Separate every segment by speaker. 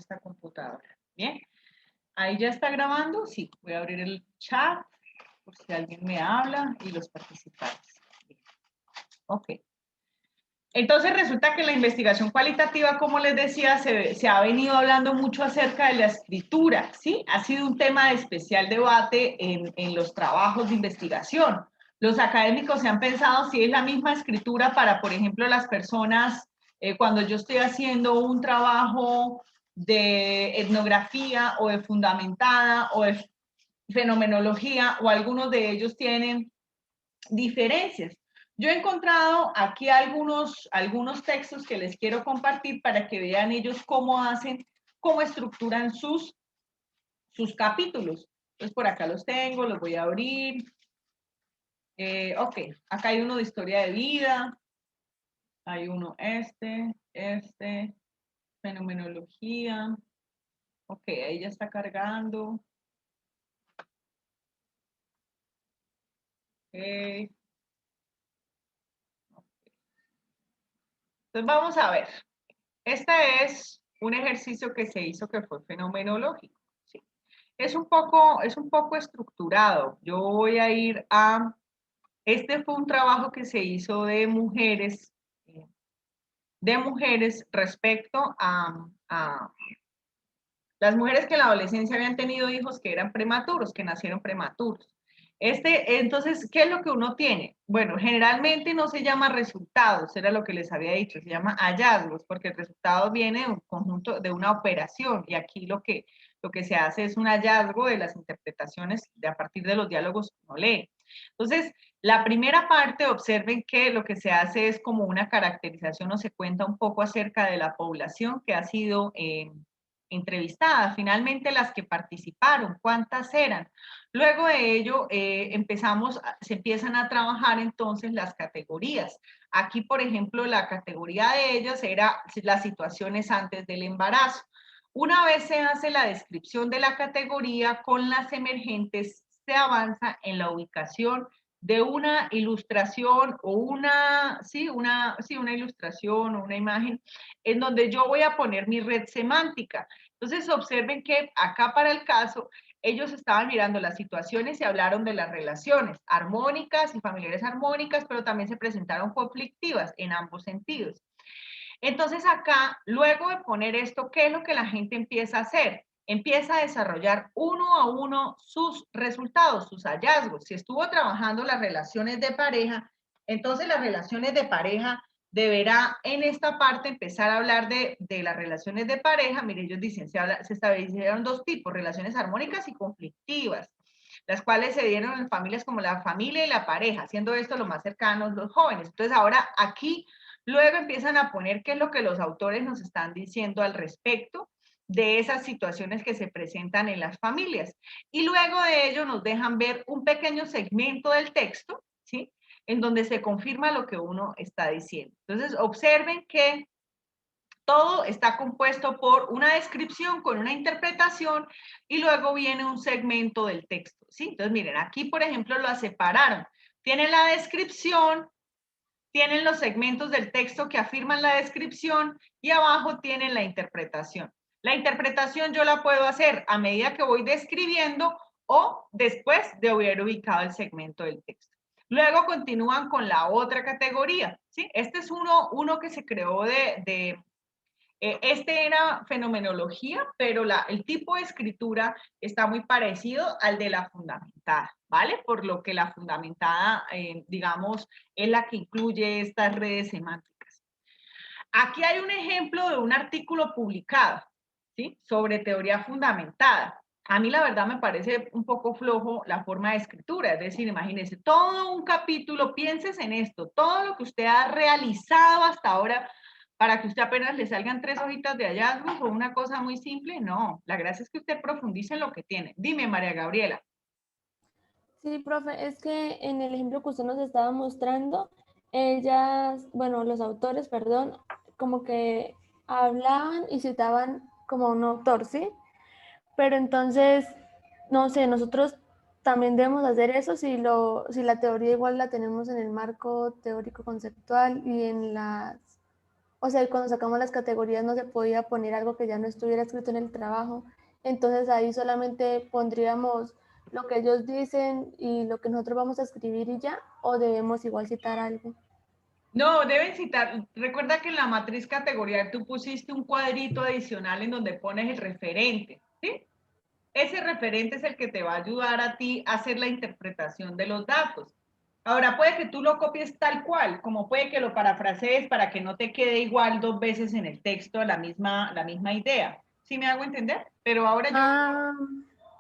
Speaker 1: esta computadora. Bien, ahí ya está grabando. Sí, voy a abrir el chat por si alguien me habla y los participantes. Bien. Ok. Entonces resulta que la investigación cualitativa, como les decía, se ha venido hablando mucho acerca de la escritura, ¿sí? Ha sido un tema de especial debate en los trabajos de investigación. Los académicos se han pensado si es la misma escritura para, por ejemplo, las personas, cuando yo estoy haciendo un trabajo de etnografía o de fundamentada o de fenomenología, o algunos de ellos tienen diferencias. Yo he encontrado aquí algunos textos que les quiero compartir para que vean ellos cómo hacen, cómo estructuran sus capítulos. Entonces, por acá los tengo, los voy a abrir. Ok, acá hay uno de historia de vida, hay uno fenomenología. Ok, ahí ya está cargando. Ok. Entonces, vamos a ver. Este es un ejercicio que se hizo que fue fenomenológico. ¿Sí? Es un poco estructurado. Yo voy a ir a... Este fue un trabajo que se hizo de mujeres respecto a las mujeres que en la adolescencia habían tenido hijos que eran prematuros, que nacieron prematuros. Entonces, ¿qué es lo que uno tiene? Bueno, generalmente no se llama resultados, era lo que les había dicho, se llama hallazgos, porque el resultado viene de un conjunto, de una operación, y aquí lo que se hace es un hallazgo de las interpretaciones a partir de los diálogos que uno lee. Entonces, la primera parte, observen que lo que se hace es como una caracterización o se cuenta un poco acerca de la población que ha sido entrevistadas, finalmente las que participaron, cuántas eran. Luego de ello se empiezan a trabajar entonces las categorías. Aquí, por ejemplo, la categoría de ellas era las situaciones antes del embarazo. Una vez se hace la descripción de la categoría, con las emergentes se avanza en la ubicación de una ilustración o una ilustración o una imagen en donde yo voy a poner mi red semántica. Entonces, observen que acá para el caso, ellos estaban mirando las situaciones y hablaron de las relaciones armónicas y familiares armónicas, pero también se presentaron conflictivas en ambos sentidos. Entonces acá, luego de poner esto, ¿qué es lo que la gente empieza a hacer? Empieza a desarrollar uno a uno sus resultados, sus hallazgos. Si estuvo trabajando las relaciones de pareja, entonces las relaciones de pareja deberá en esta parte empezar a hablar de las relaciones de pareja. Mire, ellos dicen, se establecieron dos tipos, relaciones armónicas y conflictivas, las cuales se dieron en familias como la familia y la pareja, siendo esto lo más cercanos los jóvenes. Entonces ahora aquí luego empiezan a poner qué es lo que los autores nos están diciendo al respecto de esas situaciones que se presentan en las familias. Y luego de ello nos dejan ver un pequeño segmento del texto, ¿sí? En donde se confirma lo que uno está diciendo. Entonces, observen que todo está compuesto por una descripción con una interpretación y luego viene un segmento del texto, ¿sí? Entonces, miren, aquí, por ejemplo, lo separaron. Tienen la descripción, tienen los segmentos del texto que afirman la descripción y abajo tienen la interpretación. La interpretación yo la puedo hacer a medida que voy describiendo o después de haber ubicado el segmento del texto. Luego continúan con la otra categoría, ¿sí? Este es uno que se creó este era fenomenología, pero el tipo de escritura está muy parecido al de la fundamentada, ¿vale? Por lo que la fundamentada, digamos, es la que incluye estas redes semánticas. Aquí hay un ejemplo de un artículo publicado, ¿sí? Sobre teoría fundamentada. A mí la verdad me parece un poco flojo la forma de escritura, es decir, imagínense, todo un capítulo, pienses en esto, todo lo que usted ha realizado hasta ahora para que usted apenas le salgan 3 hojitas de hallazgos o una cosa muy simple, no, la gracia es que usted profundice en lo que tiene. Dime, María Gabriela.
Speaker 2: Sí, profe, es que en el ejemplo que usted nos estaba mostrando, ellas, bueno, los autores, perdón, como que hablaban y citaban como un autor, ¿sí? Pero entonces, no sé, nosotros también debemos hacer eso si la teoría igual la tenemos en el marco teórico conceptual y en las O sea, cuando sacamos las categorías no se podía poner algo que ya no estuviera escrito en el trabajo. Entonces ahí solamente pondríamos lo que ellos dicen y lo que nosotros vamos a escribir y ya, o debemos igual citar algo.
Speaker 1: No, deben citar, recuerda que en la matriz categorial tú pusiste un cuadrito adicional en donde pones el referente, ¿sí? Ese referente es el que te va a ayudar a ti a hacer la interpretación de los datos. Ahora, puede que tú lo copies tal cual, como puede que lo parafrasees para que no te quede igual dos veces en el texto la misma idea. ¿Sí me hago entender? Pero ahora yo
Speaker 2: Ah,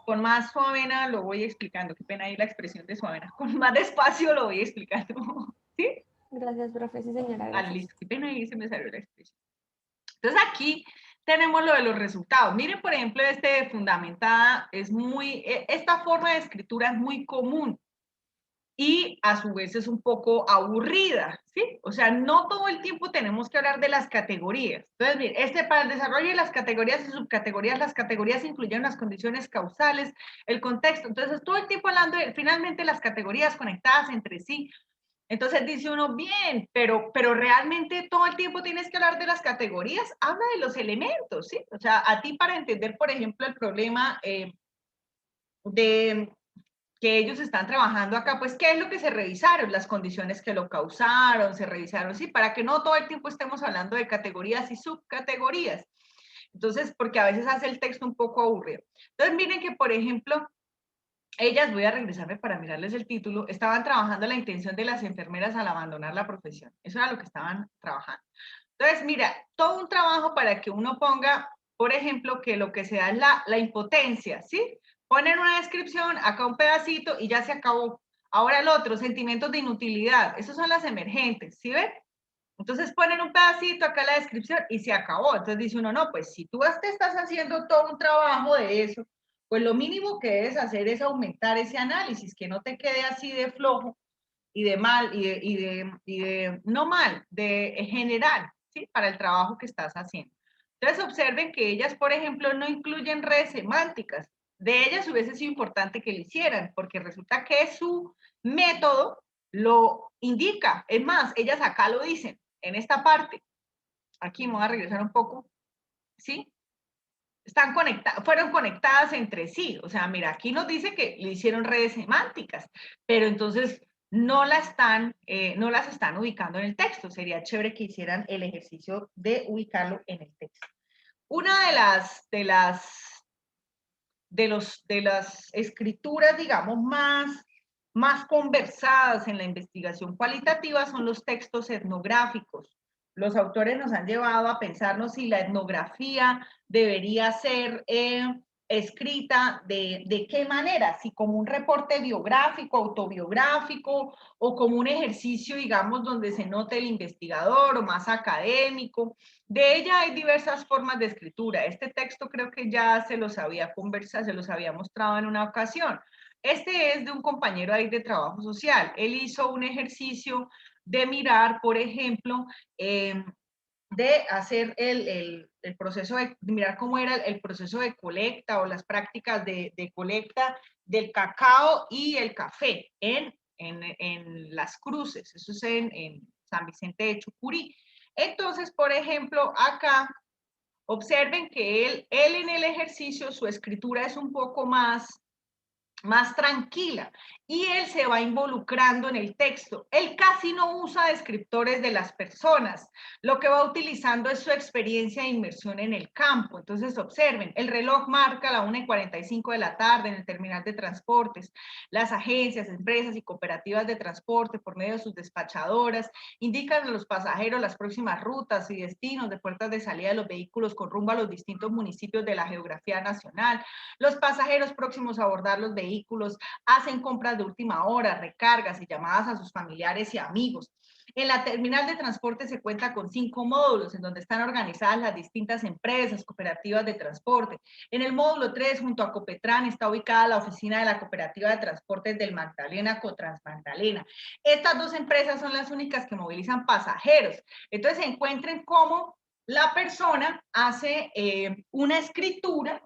Speaker 1: con más suavena lo voy explicando. Qué pena ahí la expresión de suavena. Con más despacio lo voy explicando. ¿Sí?
Speaker 2: gracias, profe. Sí, señora,
Speaker 1: Ah,
Speaker 2: gracias.
Speaker 1: listo. Qué pena ahí se me salió la expresión. Entonces aquí tenemos lo de los resultados. Miren, por ejemplo, este fundamentada es esta forma de escritura es muy común y a su vez es un poco aburrida, ¿sí? O sea, no todo el tiempo tenemos que hablar de las categorías. Entonces, miren, para el desarrollo de las categorías y subcategorías, las categorías incluyen las condiciones causales, el contexto. Entonces, todo el tiempo hablando de, finalmente, las categorías conectadas entre sí. Entonces dice uno, bien, pero realmente todo el tiempo tienes que hablar de las categorías, habla de los elementos, ¿sí? O sea, a ti para entender, por ejemplo, el problema de que ellos están trabajando acá, pues, ¿qué es lo que se revisaron? Las condiciones que lo causaron, se revisaron, sí, para que no todo el tiempo estemos hablando de categorías y subcategorías. Entonces, porque a veces hace el texto un poco aburrido. Entonces, miren que, por ejemplo, ellas, voy a regresarme para mirarles el título, estaban trabajando la intención de las enfermeras al abandonar la profesión. Eso era lo que estaban trabajando. Entonces, mira, todo un trabajo para que uno ponga, por ejemplo, que lo que se da es la impotencia, ¿sí? Ponen una descripción, acá un pedacito y ya se acabó. Ahora el otro, sentimientos de inutilidad. Esos son las emergentes, ¿sí ven? Entonces ponen un pedacito acá la descripción y se acabó. Entonces dice uno, no, pues si tú te estás haciendo todo un trabajo de eso, pues lo mínimo que debes hacer es aumentar ese análisis, que no te quede así de flojo y de mal, no mal, de general, ¿sí? Para el trabajo que estás haciendo. Entonces observen que ellas, por ejemplo, no incluyen redes semánticas. De ellas hubiese sido importante que lo hicieran, porque resulta que su método lo indica. Es más, ellas acá lo dicen, en esta parte. Aquí me voy a regresar un poco, ¿sí? Están conectadas, fueron conectadas entre sí. O sea, mira, aquí nos dice que le hicieron redes semánticas, pero entonces no las están ubicando en el texto. Sería chévere que hicieran el ejercicio de ubicarlo en el texto. Una de las escrituras, digamos, más conversadas en la investigación cualitativa son los textos etnográficos. Los autores nos han llevado a pensarnos si la etnografía debería ser escrita de qué manera, si como un reporte biográfico, autobiográfico, o como un ejercicio, digamos, donde se note el investigador o más académico. De ella hay diversas formas de escritura. Este texto creo que ya se los había conversado, se los había mostrado en una ocasión. Este es de un compañero ahí de trabajo social. Él hizo un ejercicio de mirar, por ejemplo, de hacer el proceso de mirar cómo era el proceso de colecta o las prácticas de colecta del cacao y el café en Las Cruces. Eso es en San Vicente de Chucurí. Entonces, por ejemplo, acá observen que él en el ejercicio, su escritura es un poco más tranquila y él se va involucrando en el texto. Él casi no usa descriptores de las personas, lo que va utilizando es su experiencia de inmersión en el campo. Entonces observen, el reloj marca la 1:45 de la tarde en el terminal de transportes. Las agencias, empresas y cooperativas de transporte por medio de sus despachadoras indican a los pasajeros las próximas rutas y destinos de puertas de salida de los vehículos con rumbo a los distintos municipios de la geografía nacional. Los pasajeros próximos a abordar los vehículos hacen compras de última hora, recargas y llamadas a sus familiares y amigos. En la terminal de transporte se cuenta con 5 módulos en donde están organizadas las distintas empresas, cooperativas de transporte. En el módulo 3, junto a Copetran, está ubicada la oficina de la cooperativa de transportes del Magdalena, Cotransmagdalena. Estas dos empresas son las únicas que movilizan pasajeros. Entonces se encuentren cómo la persona hace una escritura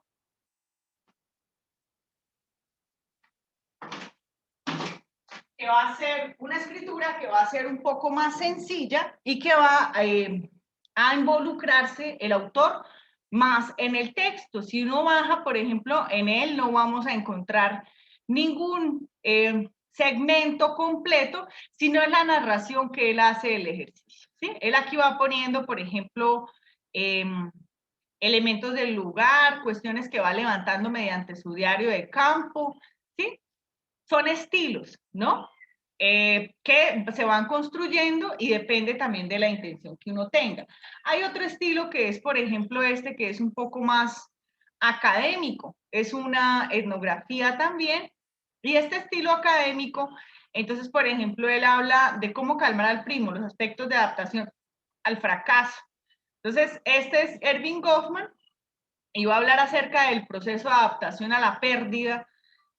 Speaker 1: que va a ser una escritura que va a ser un poco más sencilla y que va a involucrarse el autor más en el texto. Si uno baja, por ejemplo, en él no vamos a encontrar ningún segmento completo, sino es la narración que él hace del ejercicio, ¿sí? Él aquí va poniendo, por ejemplo, elementos del lugar, cuestiones que va levantando mediante su diario de campo, ¿sí? Son estilos, ¿no? Que se van construyendo y depende también de la intención que uno tenga. Hay otro estilo que es, por ejemplo, este que es un poco más académico, es una etnografía también, y este estilo académico, entonces, por ejemplo, él habla de cómo calmar al primo, los aspectos de adaptación al fracaso. Entonces, este es Erving Goffman, y va a hablar acerca del proceso de adaptación a la pérdida,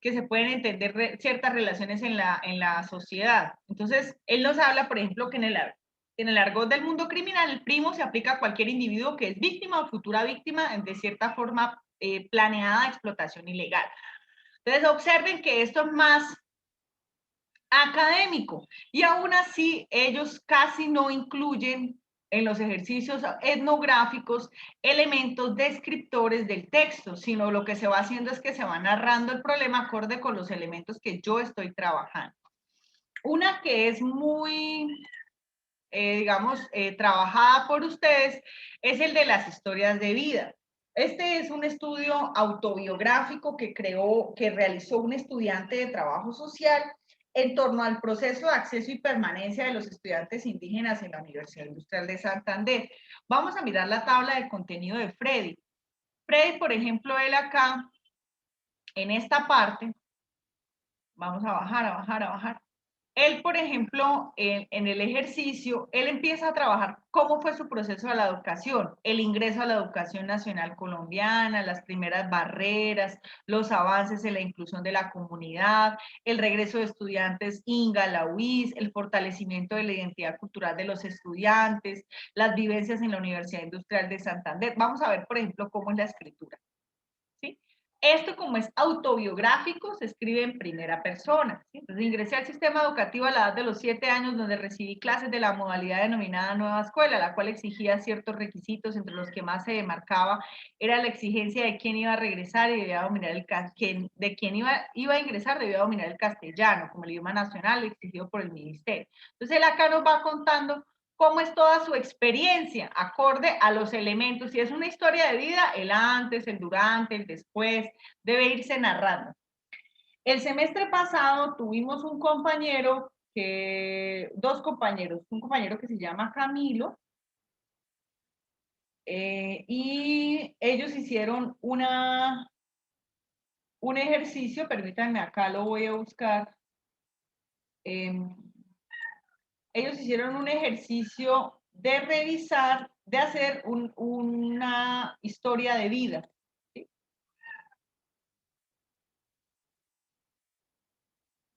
Speaker 1: que se pueden entender ciertas relaciones en la sociedad. Entonces, él nos habla, por ejemplo, que en el argot del mundo criminal, el primo se aplica a cualquier individuo que es víctima o futura víctima de cierta forma planeada de explotación ilegal. Entonces, observen que esto es más académico y aún así ellos casi no incluyen en los ejercicios etnográficos elementos descriptores del texto, sino lo que se va haciendo es que se va narrando el problema acorde con los elementos que yo estoy trabajando. Una que es muy, digamos, trabajada por ustedes es el de las historias de vida. Este es un estudio autobiográfico que realizó un estudiante de trabajo social en torno al proceso de acceso y permanencia de los estudiantes indígenas en la Universidad Industrial de Santander. Vamos a mirar la tabla de contenido de Freddy. Freddy, por ejemplo, él acá, en esta parte, vamos a bajar, a bajar, a bajar. Él, por ejemplo, en el ejercicio, él empieza a trabajar cómo fue su proceso de la educación, el ingreso a la educación nacional colombiana, las primeras barreras, los avances en la inclusión de la comunidad, el regreso de estudiantes INGA, la UIS, el fortalecimiento de la identidad cultural de los estudiantes, las vivencias en la Universidad Industrial de Santander. Vamos a ver, por ejemplo, cómo es la escritura. ¿Sí? Esto, como es autobiográfico, se escribe en primera persona. ¿Sí? Entonces, ingresé al sistema educativo a la edad de los 7 años, donde recibí clases de la modalidad denominada Nueva Escuela, la cual exigía ciertos requisitos, entre los que más se demarcaba era la exigencia de quién iba a regresar y debía dominar de quién iba a ingresar debía dominar el castellano como el idioma nacional exigido por el ministerio. Entonces, él acá nos va contando cómo es toda su experiencia, acorde a los elementos. Si es una historia de vida, el antes, el durante, el después, debe irse narrando. El semestre pasado tuvimos un compañero, dos compañeros, un compañero que se llama Camilo, y ellos hicieron un ejercicio, permítanme, acá lo voy a buscar. Ellos hicieron un ejercicio de revisar, de hacer una historia de vida. ¿Sí?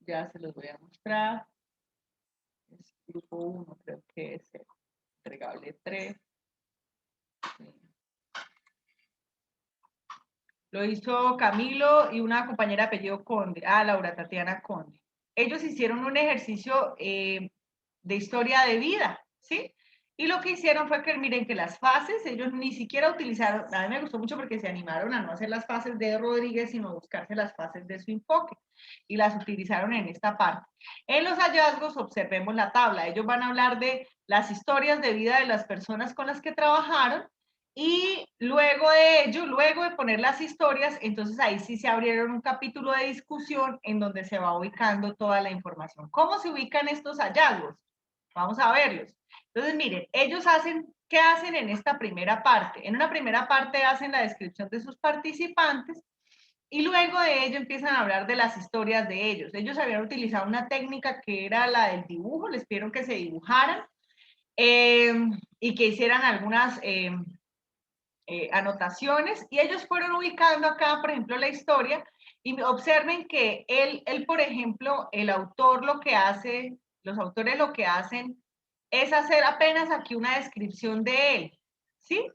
Speaker 1: Ya se los voy a mostrar. Es grupo 1, creo que es el entregable 3. Sí. Lo hizo Camilo y una compañera de apellido Conde, Laura Tatiana Conde. Ellos hicieron un ejercicio de historia de vida, ¿sí? Y lo que hicieron fue que, miren, que las fases, ellos ni siquiera utilizaron, a mí me gustó mucho porque se animaron a no hacer las fases de Rodríguez, sino buscarse las fases de su enfoque, y las utilizaron en esta parte. En los hallazgos, observemos la tabla, ellos van a hablar de las historias de vida de las personas con las que trabajaron, y luego de ello, luego de poner las historias, entonces ahí sí se abrieron un capítulo de discusión en donde se va ubicando toda la información. ¿Cómo se ubican estos hallazgos? Vamos a verlos. Entonces, miren, ellos hacen, ¿qué hacen en esta primera parte? En una primera parte hacen la descripción de sus participantes y luego de ello empiezan a hablar de las historias de ellos. Ellos habían utilizado una técnica que era la del dibujo, les pidieron que se dibujaran y que hicieran algunas anotaciones, y ellos fueron ubicando acá, por ejemplo, la historia, y observen que él, por ejemplo, el autor lo que hace, los autores lo que hacen es hacer apenas aquí una descripción de él, ¿sí?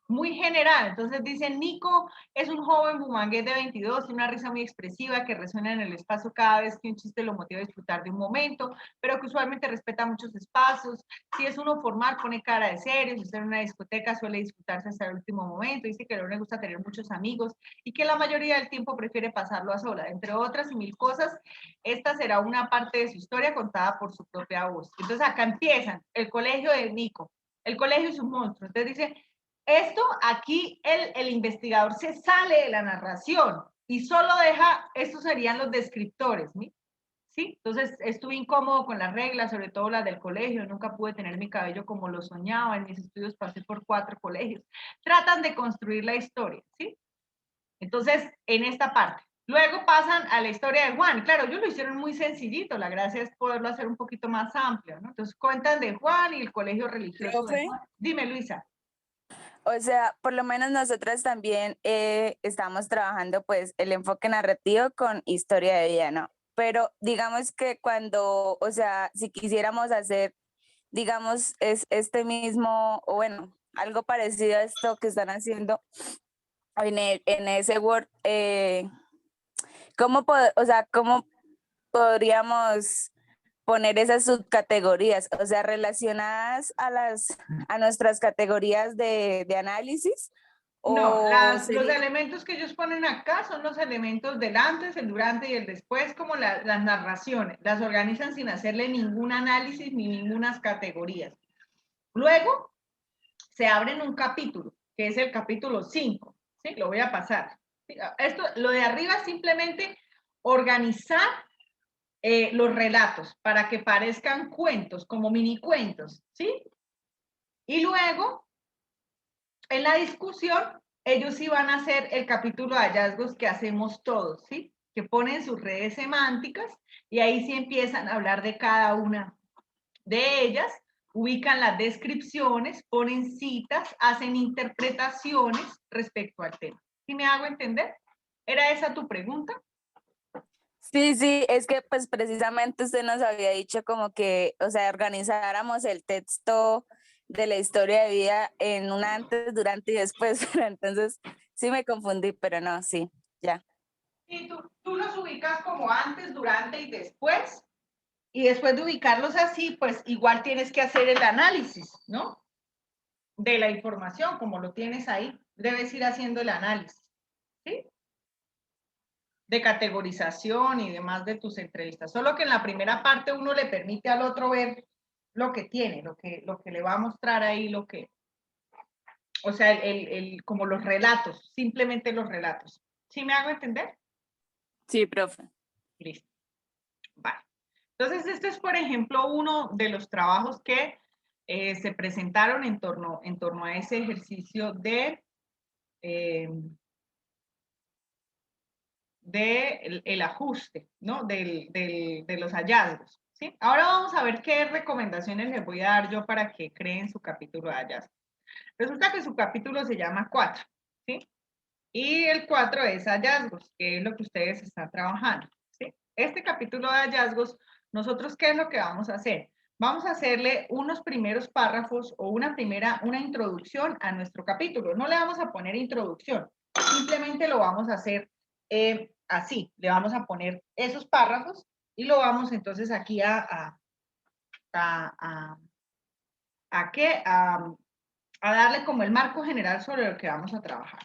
Speaker 1: muy general. Entonces dicen, Nico es un joven bumangués de 22, tiene una risa muy expresiva que resuena en el espacio cada vez que un chiste lo motiva a disfrutar de un momento, pero que usualmente respeta muchos espacios. Si es uno formal, pone cara de serio. Si está en una discoteca, suele disfrutarse hasta el último momento. Dice que no le gusta tener muchos amigos y que la mayoría del tiempo prefiere pasarlo a sola. Entre otras y mil cosas, esta será una parte de su historia contada por su propia voz. Entonces acá empiezan el colegio de Nico, el colegio es un monstruo. Entonces dice, esto aquí el investigador se sale de la narración y solo deja, estos serían los descriptores, ¿sí? Entonces estuve incómodo con las reglas, sobre todo las del colegio, nunca pude tener mi cabello como lo soñaba, en mis estudios pasé por 4 colegios. Tratan de construir la historia, ¿sí? Entonces, en esta parte. Luego pasan a la historia de Juan. Claro, ellos lo hicieron muy sencillito, la gracia es poderlo hacer un poquito más amplio, ¿no? Entonces cuentan de Juan y el colegio religioso de
Speaker 3: Profe,
Speaker 1: Juan. Dime, Luisa.
Speaker 3: o sea, por lo menos nosotras también estamos trabajando pues el enfoque narrativo con historia de vida, ¿no? Pero digamos que cuando, o sea, si quisiéramos hacer, digamos, es este mismo, o bueno, algo parecido a esto que están haciendo en ese Word, o sea, cómo podríamos poner esas subcategorías, o sea, relacionadas a nuestras categorías de análisis,
Speaker 1: No,
Speaker 3: o
Speaker 1: los
Speaker 3: sería,
Speaker 1: elementos que ellos ponen acá son los elementos del antes, el durante y el después, como las narraciones. Las organizan sin hacerle ningún análisis ni ninguna categorías. Luego se abren un capítulo, que es el capítulo 5. ¿Sí? Lo voy a pasar. Esto, lo de arriba es simplemente organizar los relatos para que parezcan cuentos, como mini cuentos, ¿sí? Y luego, en la discusión, ellos sí van a hacer el capítulo de hallazgos que hacemos todos, ¿sí? Que ponen sus redes semánticas y ahí sí empiezan a hablar de cada una de ellas, ubican las descripciones, ponen citas, hacen interpretaciones respecto al tema. ¿Sí me hago entender? ¿Era esa tu pregunta?
Speaker 3: sí, sí, es que pues precisamente usted nos había dicho como que, o sea, organizáramos el texto de la historia de vida en un antes, durante y después, pero entonces sí me confundí, pero no, sí, ya.
Speaker 1: Y tú los ubicas como antes, durante y después. Y después de ubicarlos así, pues igual tienes que hacer el análisis, ¿no? De la información, como lo tienes ahí, debes ir haciendo el análisis, ¿sí? De categorización y demás de tus entrevistas. Solo que en la primera parte uno le permite al otro ver lo que tiene, lo que le va a mostrar ahí, o sea, como los relatos, simplemente los relatos. ¿Sí me hago entender?
Speaker 3: Sí, profe.
Speaker 1: Listo. Vale. Entonces, este es, por ejemplo, uno de los trabajos que se presentaron en torno a ese ejercicio eh, el ajuste, ¿no? De los hallazgos, ¿sí? Ahora vamos a ver qué recomendaciones les voy a dar yo para que creen su capítulo de hallazgos. Resulta que su capítulo se llama 4, ¿sí? Y el 4 es hallazgos, que es lo que ustedes están trabajando, ¿sí? Este capítulo de hallazgos, nosotros, ¿qué es lo que vamos a hacer? Vamos a hacerle unos primeros párrafos o una introducción a nuestro capítulo. No le vamos a poner introducción, simplemente lo vamos a hacer así. Le vamos a poner esos párrafos y lo vamos entonces aquí a, ¿a qué? A darle como el marco general sobre lo que vamos a trabajar.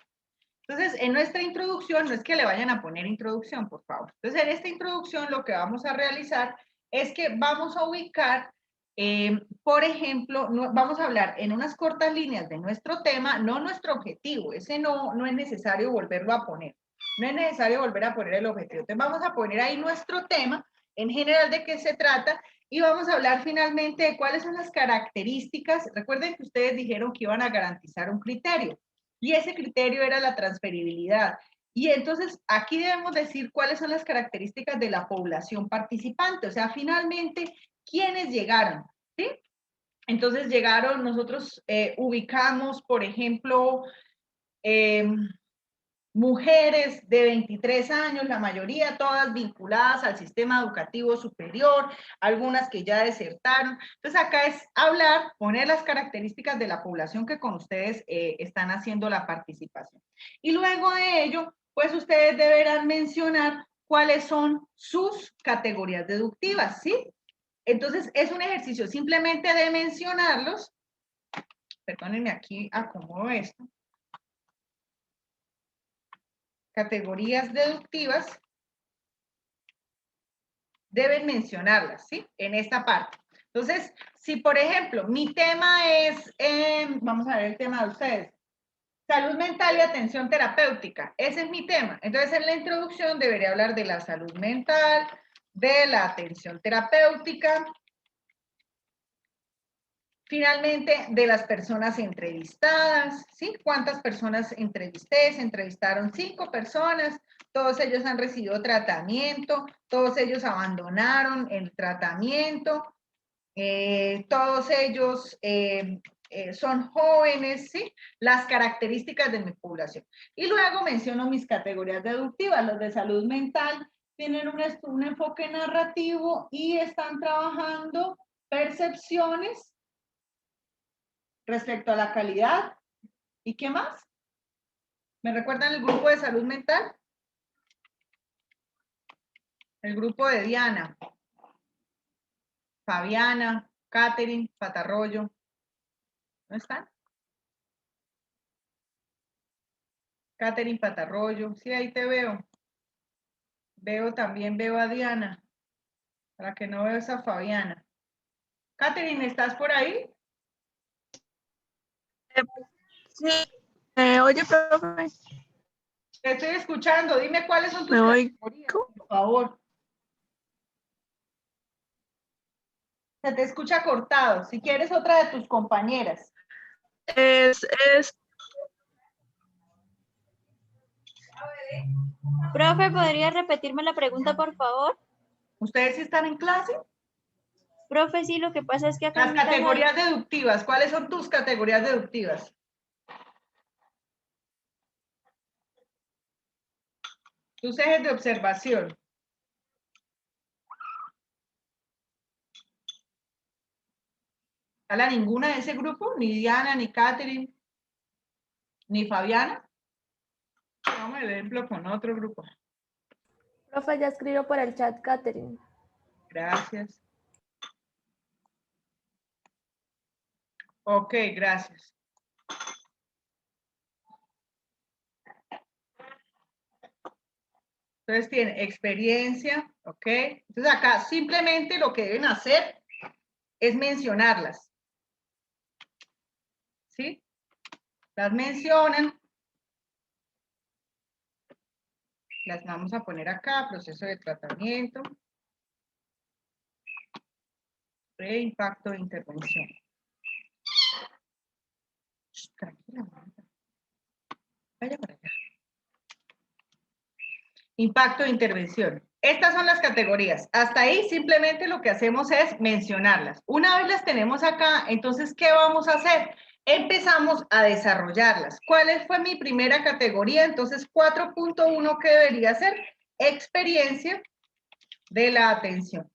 Speaker 1: Entonces, en nuestra introducción, no es que le vayan a poner introducción, por favor. Entonces, en esta introducción lo que vamos a realizar es que vamos a ubicar, por ejemplo, vamos a hablar en unas cortas líneas de nuestro tema, no nuestro objetivo, ese no es necesario volverlo a poner, no es necesario volver a poner el objetivo. Entonces, vamos a poner ahí nuestro tema, en general de qué se trata, y vamos a hablar finalmente de cuáles son las características. Recuerden que ustedes dijeron que iban a garantizar un criterio. Y ese criterio era la transferibilidad. Y entonces aquí debemos decir cuáles son las características de la población participante, o sea, finalmente, ¿quiénes llegaron? ¿Sí? Entonces llegaron, nosotros ubicamos, por ejemplo, mujeres de 23 años, la mayoría, todas vinculadas al sistema educativo superior, algunas que ya desertaron. Entonces acá es hablar, poner las características de la población que con ustedes están haciendo la participación. Y luego de ello, pues ustedes deberán mencionar cuáles son sus categorías deductivas, ¿sí? Entonces es un ejercicio simplemente de mencionarlos. Perdónenme, aquí acomodo esto. Categorías deductivas, deben mencionarlas, ¿sí? En esta parte. Entonces, si por ejemplo, mi tema es, vamos a ver el tema de ustedes, salud mental y atención terapéutica, ese es mi tema. Entonces, en la introducción debería hablar de la salud mental, de la atención terapéutica, finalmente, de las personas entrevistadas, ¿sí? ¿Cuántas personas entrevisté? Se entrevistaron 5 personas, todos ellos han recibido tratamiento, todos ellos abandonaron el tratamiento, todos ellos son jóvenes, ¿sí? Las características de mi población. Y luego menciono mis categorías deductivas. Los de salud mental tienen un enfoque narrativo y están trabajando percepciones respecto a la calidad. ¿Y qué más? ¿Me recuerdan el grupo de salud mental? El grupo de Diana, Fabiana, Catherine, Patarroyo. ¿No están? Catherine Patarroyo. Sí, ahí te veo. También veo a Diana. Para que no veo esa Fabiana. Catherine, ¿estás por ahí?
Speaker 4: Sí. Oye, profe.
Speaker 1: Te estoy escuchando. Dime cuáles son tus
Speaker 4: Me voy.
Speaker 1: categorías, por favor. Se te escucha cortado. Si quieres otra de tus compañeras.
Speaker 5: Profe, ¿podría repetirme la pregunta, por favor?
Speaker 1: ¿Ustedes sí están en clase?
Speaker 5: Profe, sí, lo que pasa es que acá
Speaker 1: Las
Speaker 5: en mi casa...
Speaker 1: categorías deductivas. ¿Cuáles son tus categorías deductivas? Tus ejes de observación. ¿Habla ninguna de ese grupo? Ni Diana, ni Catherine, ni Fabiana. Vamos a ejemplo con otro grupo.
Speaker 2: Profe, ya escribió por el chat, Catherine.
Speaker 1: Gracias. Ok, gracias. Entonces tiene experiencia, ok. Entonces acá simplemente lo que deben hacer es mencionarlas. ¿Sí? Las mencionan. Las vamos a poner acá, proceso de tratamiento. Impacto de intervención. Tranquila, vaya para allá. Impacto de intervención. Estas son las categorías. Hasta ahí simplemente lo que hacemos es mencionarlas. Una vez las tenemos acá, entonces, ¿qué vamos a hacer? Empezamos a desarrollarlas. ¿Cuál fue mi primera categoría? Entonces, 4.1, ¿qué debería ser? Experiencia de la atención.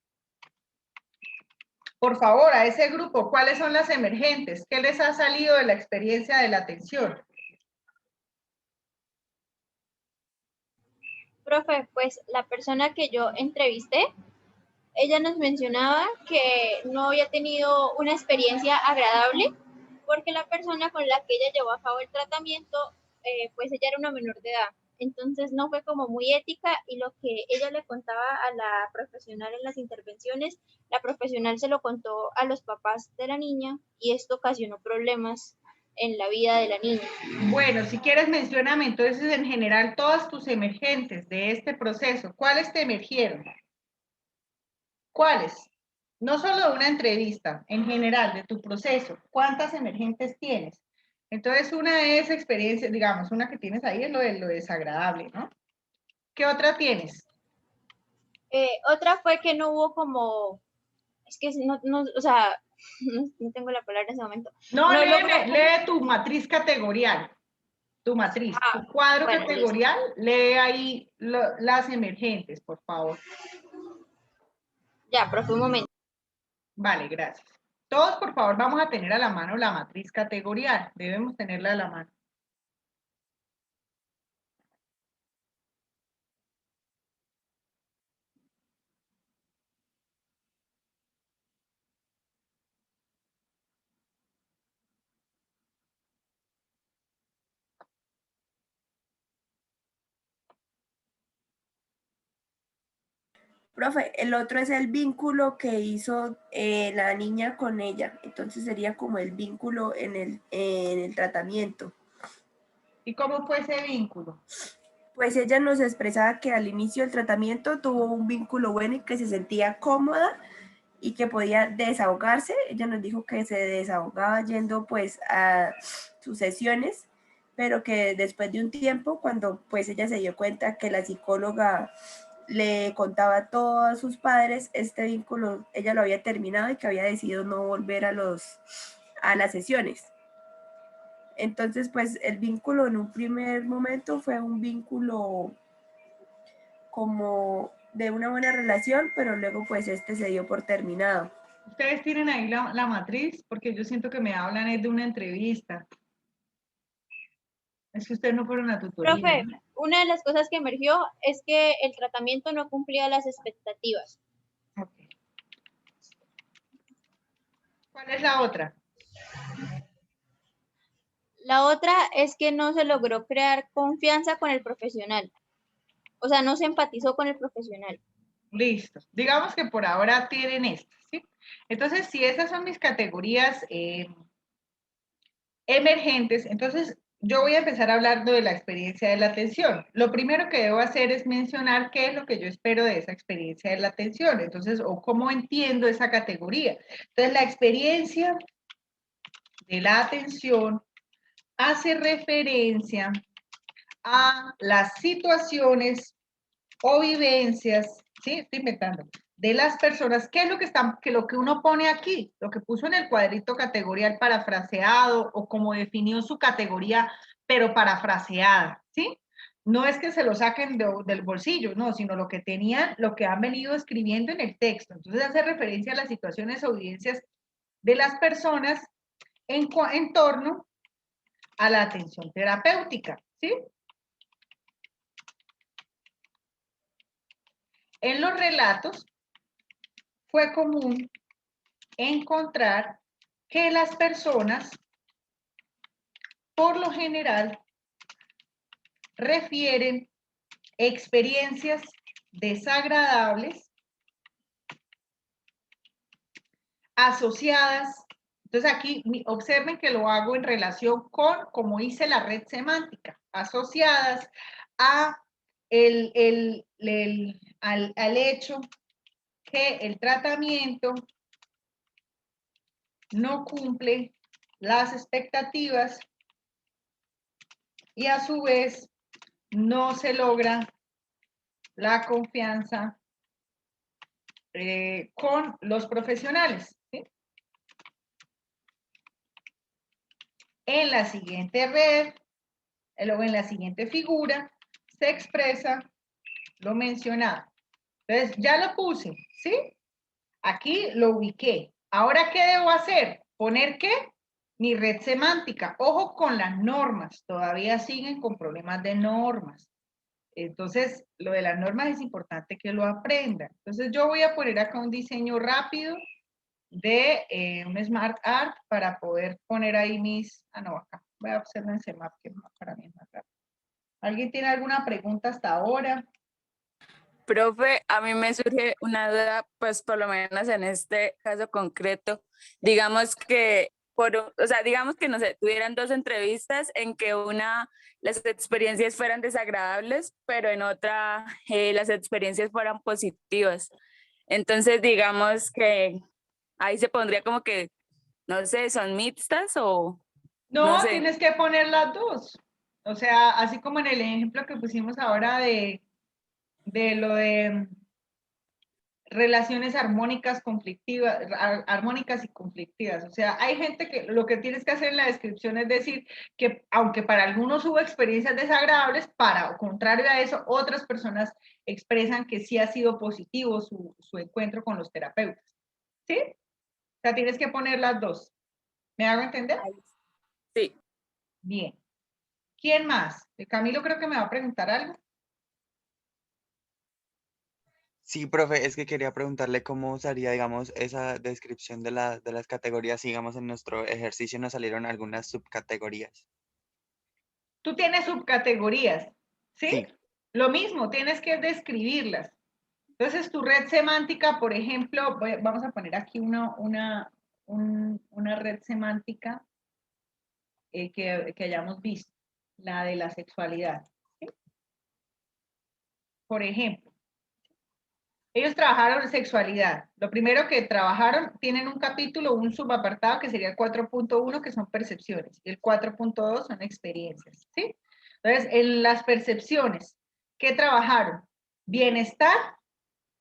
Speaker 1: Por favor, a ese grupo, ¿cuáles son las emergentes? ¿Qué les ha salido de la experiencia de la atención?
Speaker 5: Profe, pues la persona que yo entrevisté, ella nos mencionaba que no había tenido una experiencia agradable porque la persona con la que ella llevó a cabo el tratamiento, pues ella era una menor de edad. Entonces no fue como muy ética y lo que ella le contaba a la profesional en las intervenciones, la profesional se lo contó a los papás de la niña y esto ocasionó problemas en la vida de la niña.
Speaker 1: Bueno, si quieres mencióname entonces en general todas tus emergentes de este proceso. ¿Cuáles te emergieron? ¿Cuáles? No solo de una entrevista, en general, de tu proceso. ¿Cuántas emergentes tienes? Entonces, una es experiencia, digamos, una que tienes ahí es lo desagradable, ¿no? ¿Qué otra tienes?
Speaker 5: Otra fue que no hubo como, es que no o sea, no tengo la palabra en ese momento.
Speaker 1: No,
Speaker 5: No
Speaker 1: lee tu matriz categorial. tu matriz,
Speaker 5: Ah,
Speaker 1: tu cuadro
Speaker 5: bueno, listo.
Speaker 1: categorial, lee ahí las emergentes, por favor.
Speaker 5: Ya, profe, un momento.
Speaker 1: Vale, gracias. Todos, por favor, vamos a tener a la mano la matriz categorial. Debemos tenerla a la mano.
Speaker 6: Profe, el otro es el vínculo que hizo la niña con ella, entonces sería como el vínculo en el tratamiento.
Speaker 1: ¿Y cómo fue ese vínculo?
Speaker 6: Pues ella nos expresaba que al inicio del tratamiento tuvo un vínculo bueno y que se sentía cómoda y que podía desahogarse. Ella nos dijo que se desahogaba yendo pues a sus sesiones, pero que después de un tiempo, cuando pues ella se dio cuenta que la psicóloga le contaba a todos sus padres, este vínculo ella lo había terminado y que había decidido no volver a las sesiones. Entonces, pues el vínculo en un primer momento fue un vínculo como de una buena relación, pero luego pues este se dio por terminado.
Speaker 1: Ustedes tienen ahí la matriz, porque yo siento que me hablan es de una entrevista. Es que ustedes no fueron a tutoría,
Speaker 5: Profe,
Speaker 1: ¿no?
Speaker 5: una de las cosas que emergió es que el tratamiento no cumplía las expectativas.
Speaker 1: Ok. ¿Cuál es la otra?
Speaker 5: La otra es que no se logró crear confianza con el profesional. O sea, no se empatizó con el profesional.
Speaker 1: Listo. Digamos que por ahora tienen estas, ¿sí? Entonces, si esas son mis categorías emergentes, entonces yo voy a empezar hablando de la experiencia de la atención. Lo primero que debo hacer es mencionar qué es lo que yo espero de esa experiencia de la atención, entonces, o cómo entiendo esa categoría. Entonces, la experiencia de la atención hace referencia a las situaciones o vivencias, ¿sí? Estoy inventando, de las personas, ¿qué es lo que lo que uno pone aquí? Lo que puso en el cuadrito categorial parafraseado o como definió su categoría, pero parafraseada, ¿sí? No es que se lo saquen del bolsillo, no, sino lo que tenían, lo que han venido escribiendo en el texto. Entonces hace referencia a las situaciones o vivencias de las personas en torno a la atención terapéutica, ¿sí? En los relatos fue común encontrar que las personas, por lo general, refieren experiencias desagradables asociadas. Entonces aquí observen que lo hago en relación con, como hice la red semántica, asociadas a al hecho que el tratamiento no cumple las expectativas y a su vez no se logra la confianza con los profesionales, ¿sí? En la siguiente red, o en la siguiente figura, se expresa lo mencionado. Entonces, ya lo puse, ¿sí? Aquí lo ubiqué. Ahora, ¿qué debo hacer? ¿Poner qué? Mi red semántica. Ojo con las normas. Todavía siguen con problemas de normas. Entonces, lo de las normas es importante que lo aprendan. Entonces, yo voy a poner acá un diseño rápido de un Smart Art para poder poner ahí mis... Ah, no, acá. Voy a hacerlo en CMAP, que para mí es más rápido. ¿Alguien tiene alguna pregunta hasta ahora?
Speaker 3: Profe, a mí me surge una duda, pues por lo menos en este caso concreto, digamos que, o sea, digamos que no sé, tuvieran dos entrevistas en que una, las experiencias fueran desagradables, pero en otra las experiencias fueran positivas. Entonces, digamos que ahí se pondría como que, no sé, son mixtas o no
Speaker 1: No,
Speaker 3: sé.
Speaker 1: tienes que poner las dos. O sea, así como en el ejemplo que pusimos ahora de lo de relaciones armónicas, armónicas y conflictivas. O sea, hay gente que lo que tienes que hacer en la descripción es decir que aunque para algunos hubo experiencias desagradables, para contrario a eso, otras personas expresan que sí ha sido positivo su encuentro con los terapeutas. ¿Sí? O sea, tienes que poner las dos. ¿Me hago entender?
Speaker 3: Sí.
Speaker 1: Bien. ¿Quién más? Camilo creo que me va a preguntar algo.
Speaker 7: Sí, profe, es que quería preguntarle cómo usaría, digamos, esa descripción de las categorías. Digamos, en nuestro ejercicio nos salieron algunas subcategorías.
Speaker 1: Tú tienes subcategorías, ¿sí?
Speaker 7: Sí.
Speaker 1: Lo mismo, tienes que describirlas. Entonces, tu red semántica, por ejemplo, vamos a poner aquí una red semántica que hayamos visto, la de la sexualidad. ¿Sí? Por ejemplo, ellos trabajaron en sexualidad. Lo primero que trabajaron, tienen un capítulo, un subapartado que sería el 4.1, que son percepciones, y el 4.2 son experiencias, ¿sí? Entonces, en las percepciones, ¿qué trabajaron? Bienestar,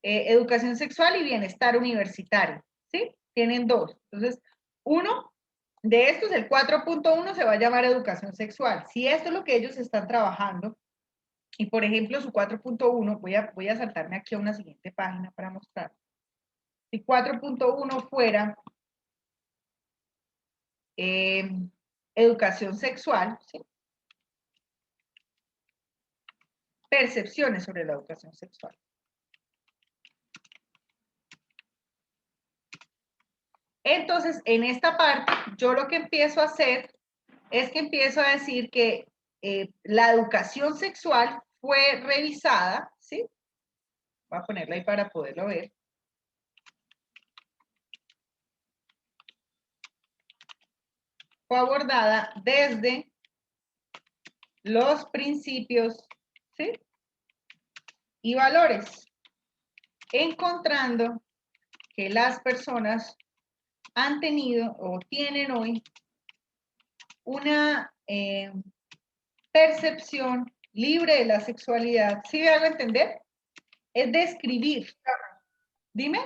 Speaker 1: educación sexual y bienestar universitario, ¿sí? Tienen dos. Entonces, uno de estos, el 4.1, se va a llamar educación sexual. Si esto es lo que ellos están trabajando, y por ejemplo, su 4.1, voy a saltarme aquí a una siguiente página para mostrar. Si 4.1 fuera educación sexual, ¿sí? Percepciones sobre la educación sexual. Entonces, en esta parte, yo lo que empiezo a hacer es que empiezo a decir que la educación sexual fue revisada, ¿sí? Voy a ponerla ahí para poderlo ver. Fue abordada desde los principios, ¿sí? Y valores, encontrando que las personas han tenido o tienen hoy una percepción libre de la sexualidad. ¿Sí me hago entender? Es describir. Dime.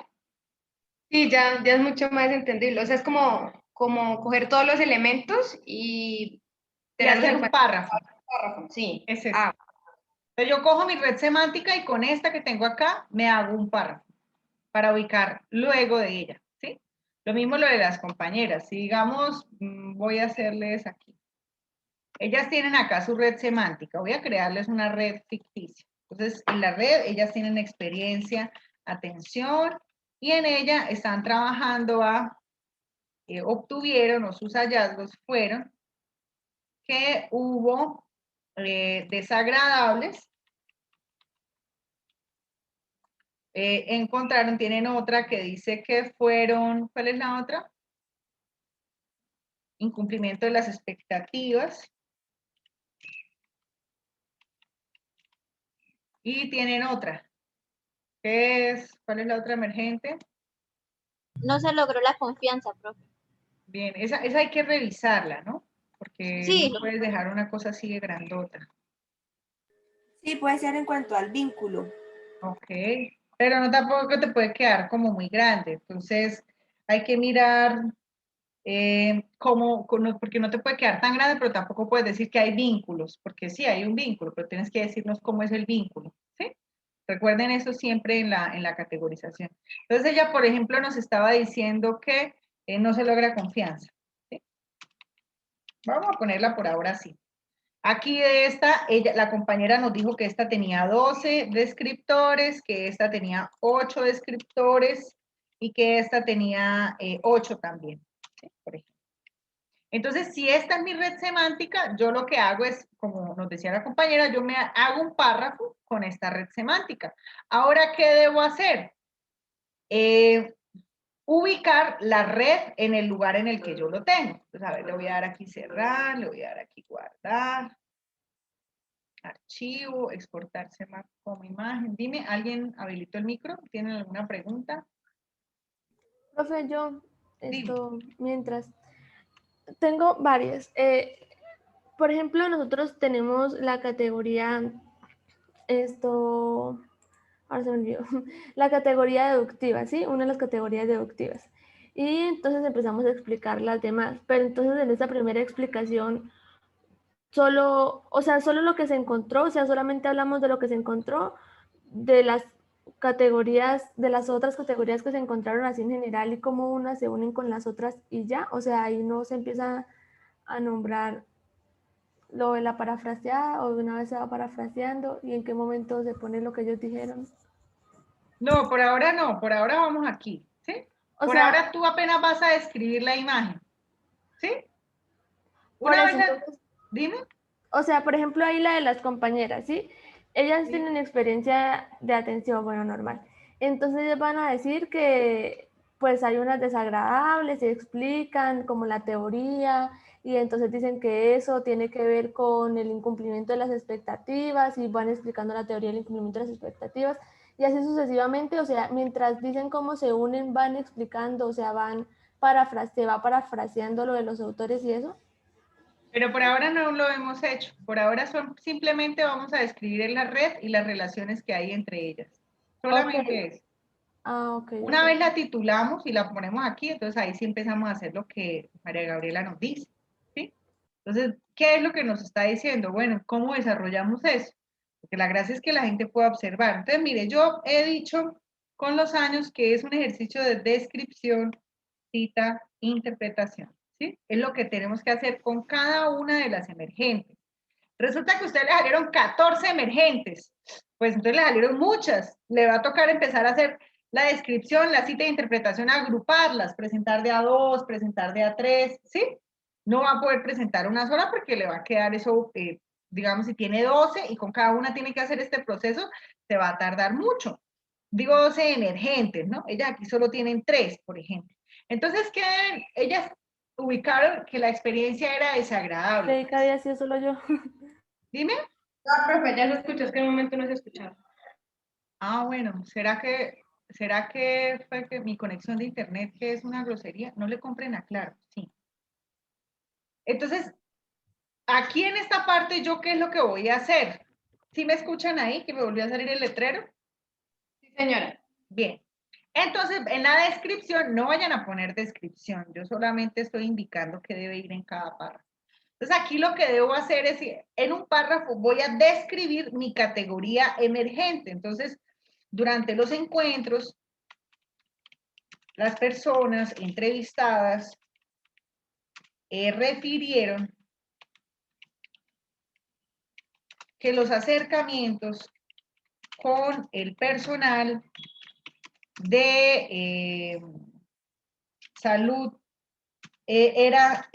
Speaker 8: Sí, ya es mucho más entendible. O sea, es como coger todos los elementos y
Speaker 1: hacer un párrafo.
Speaker 8: Sí.
Speaker 1: Es eso. Entonces yo cojo mi red semántica y con esta que tengo acá me hago un párrafo para ubicar luego de ella, ¿sí? Lo mismo lo de las compañeras. Si digamos, voy a hacerles aquí. Ellas tienen acá su red semántica. Voy a crearles una red ficticia. Entonces, en la red ellas tienen experiencia, atención, y en ella están trabajando obtuvieron o sus hallazgos fueron que hubo desagradables. Encontraron, tienen otra que dice que fueron, ¿cuál es la otra? Incumplimiento de las expectativas. Y tienen otra, que es, ¿cuál es la otra emergente?
Speaker 5: No se logró la confianza, profe.
Speaker 1: Bien, esa hay que revisarla, ¿no? Porque
Speaker 5: Sí.
Speaker 1: no puedes dejar una cosa así de grandota.
Speaker 6: Sí, puede ser en cuanto al vínculo.
Speaker 1: Ok, pero no tampoco te puede quedar como muy grande. Entonces, hay que mirar porque no te puede quedar tan grande, pero tampoco puedes decir que hay vínculos, porque sí hay un vínculo, pero tienes que decirnos cómo es el vínculo, ¿sí? Recuerden eso siempre en la categorización. Entonces ella, por ejemplo, nos estaba diciendo que no se logra confianza, ¿sí? Vamos a ponerla por ahora así. Aquí de esta, la compañera nos dijo que esta tenía 12 descriptores, que esta tenía 8 descriptores y que esta tenía 8 también, ¿sí? Por ejemplo. Entonces, si esta es mi red semántica, yo lo que hago es, como nos decía la compañera, yo me hago un párrafo con esta red semántica. Ahora, ¿qué debo hacer? Ubicar la red en el lugar en el que yo lo tengo. Entonces, a ver, le voy a dar aquí cerrar, le voy a dar aquí guardar, archivo, exportarse como imagen. Dime, ¿alguien habilitó el micro? ¿Tienen alguna pregunta?
Speaker 2: Profe, yo, mientras, tengo varias. Por ejemplo, nosotros tenemos la categoría, ahora se me olvidó, la categoría deductiva, ¿sí? Una de las categorías deductivas. Y entonces empezamos a explicar las demás, pero entonces en esta primera explicación solo, o sea, solo lo que se encontró, o sea, solamente hablamos de lo que se encontró, de las categorías, de las otras categorías que se encontraron así en general y cómo unas se unen con las otras y ya, o sea, ahí no se empieza a nombrar lo de la parafraseada o de una vez se va parafraseando y en qué momento se pone lo que ellos dijeron.
Speaker 1: No, por ahora no, por ahora vamos aquí, ¿sí?
Speaker 2: O
Speaker 1: Por
Speaker 2: sea,
Speaker 1: ahora tú apenas vas a describir la imagen, ¿sí?
Speaker 2: por
Speaker 1: Una
Speaker 2: eso,
Speaker 1: vez,
Speaker 2: entonces,
Speaker 1: dime.
Speaker 2: o sea, por ejemplo, ahí la de las compañeras, ¿sí? Ellas
Speaker 1: Sí.
Speaker 2: tienen experiencia de atención, bueno, normal. Entonces ellas van a decir que pues hay unas desagradables y explican como la teoría y entonces dicen que eso tiene que ver con el incumplimiento de las expectativas y van explicando la teoría del incumplimiento de las expectativas y así sucesivamente, o sea, mientras dicen cómo se unen, van explicando, o sea, se va parafraseando lo de los autores y eso.
Speaker 1: Pero por ahora no lo hemos hecho. Por ahora simplemente vamos a describir en la red y las relaciones que hay entre ellas. Solamente
Speaker 2: Okay.
Speaker 1: eso.
Speaker 2: Ah, ok.
Speaker 1: Una vez la titulamos y la ponemos aquí, entonces ahí sí empezamos a hacer lo que María Gabriela nos dice, ¿sí? Entonces, ¿qué es lo que nos está diciendo? Bueno, ¿cómo desarrollamos eso? Porque la gracia es que la gente pueda observar. Entonces, mire, yo he dicho con los años que es un ejercicio de descripción, cita, interpretación, ¿sí? Es lo que tenemos que hacer con cada una de las emergentes. Resulta que a usted le salieron 14 emergentes, pues entonces le salieron muchas. Le va a tocar empezar a hacer la descripción, la cita de interpretación, agruparlas, presentar de a dos, presentar de a tres, ¿sí? No va a poder presentar una sola porque le va a quedar eso, digamos, si tiene 12 y con cada una tiene que hacer este proceso, se va a tardar mucho. Digo 12 emergentes, ¿no? Ellas aquí solo tienen 3, por ejemplo. Entonces, ¿qué? Ellas ubicaron que la experiencia era desagradable.
Speaker 2: Creí que había sido solo yo.
Speaker 1: Dime.
Speaker 8: No, profe, ya lo escucho, es que en un momento no se escuchaba.
Speaker 1: Ah, bueno, ¿será que fue que mi conexión de internet, que es una grosería? No le compren a Claro, sí. Entonces, aquí en esta parte, ¿yo qué es lo que voy a hacer? ¿Sí me escuchan ahí, que me volvió a salir el letrero?
Speaker 8: Sí, señora.
Speaker 1: Bien. Entonces, en la descripción, no vayan a poner descripción, yo solamente estoy indicando qué debe ir en cada párrafo. Entonces, aquí lo que debo hacer es, en un párrafo voy a describir mi categoría emergente. Entonces, durante los encuentros, las personas entrevistadas refirieron que los acercamientos con el personal de salud era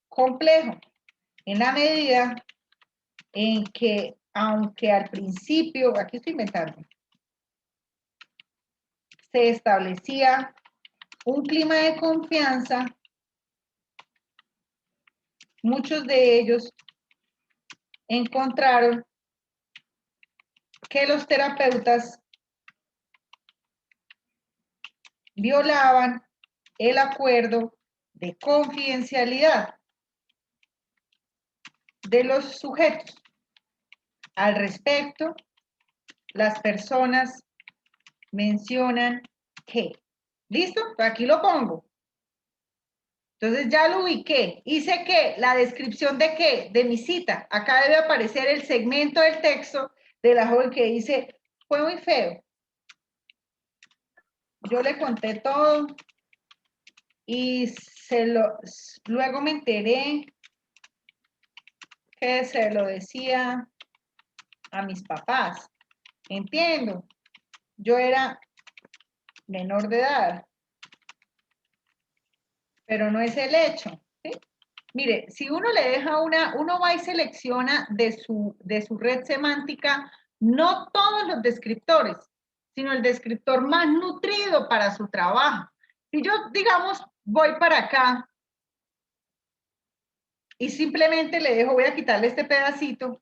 Speaker 1: complejo en la medida en que, aunque al principio, aquí estoy inventando, se establecía un clima de confianza, muchos de ellos encontraron que los terapeutas violaban el acuerdo de confidencialidad de los sujetos. Al respecto, las personas mencionan que. ¿Listo? Aquí lo pongo. Entonces ya lo ubiqué. Hice que la descripción de qué, de mi cita. Acá debe aparecer el segmento del texto de la joven que dice, fue muy feo. Yo le conté todo y luego me enteré que se lo decía a mis papás. Entiendo, yo era menor de edad, pero no es el hecho, ¿sí? Mire, si uno le deja uno va y selecciona de su red semántica no todos los descriptores, sino el descriptor más nutrido para su trabajo. Si yo, digamos, voy para acá y simplemente le dejo, voy a quitarle este pedacito,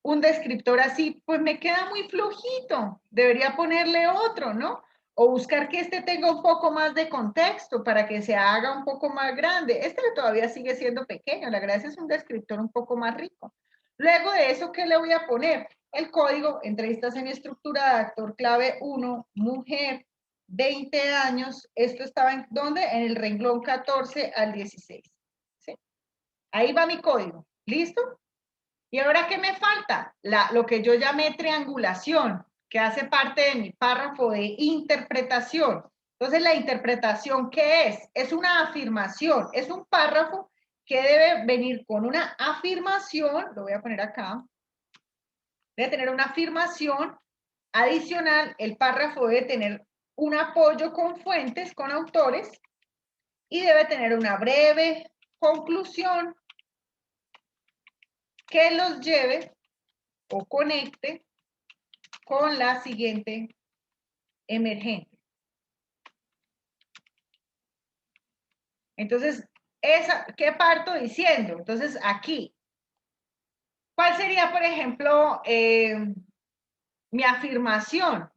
Speaker 1: un descriptor así, pues me queda muy flojito. Debería ponerle otro, ¿no? O buscar que este tenga un poco más de contexto para que se haga un poco más grande. Este todavía sigue siendo pequeño, la gracia es un descriptor un poco más rico. Luego de eso, ¿qué le voy a poner? el código, entrevista semiestructurada, actor clave 1, mujer, 20 años. Esto estaba en ¿dónde? En el renglón 14 al 16. ¿Sí? Ahí va mi código. ¿Listo? ¿Y ahora qué me falta? Lo que yo llamé triangulación, que hace parte de mi párrafo de interpretación. Entonces, ¿la interpretación qué es? Es una afirmación, es un párrafo que debe venir con una afirmación, lo voy a poner acá, debe tener una afirmación adicional, el párrafo debe tener un apoyo con fuentes, con autores, y debe tener una breve conclusión que los lleve o conecte con la siguiente emergente. Entonces, ¿qué parto diciendo? Entonces, aquí, ¿cuál sería, por ejemplo, mi afirmación?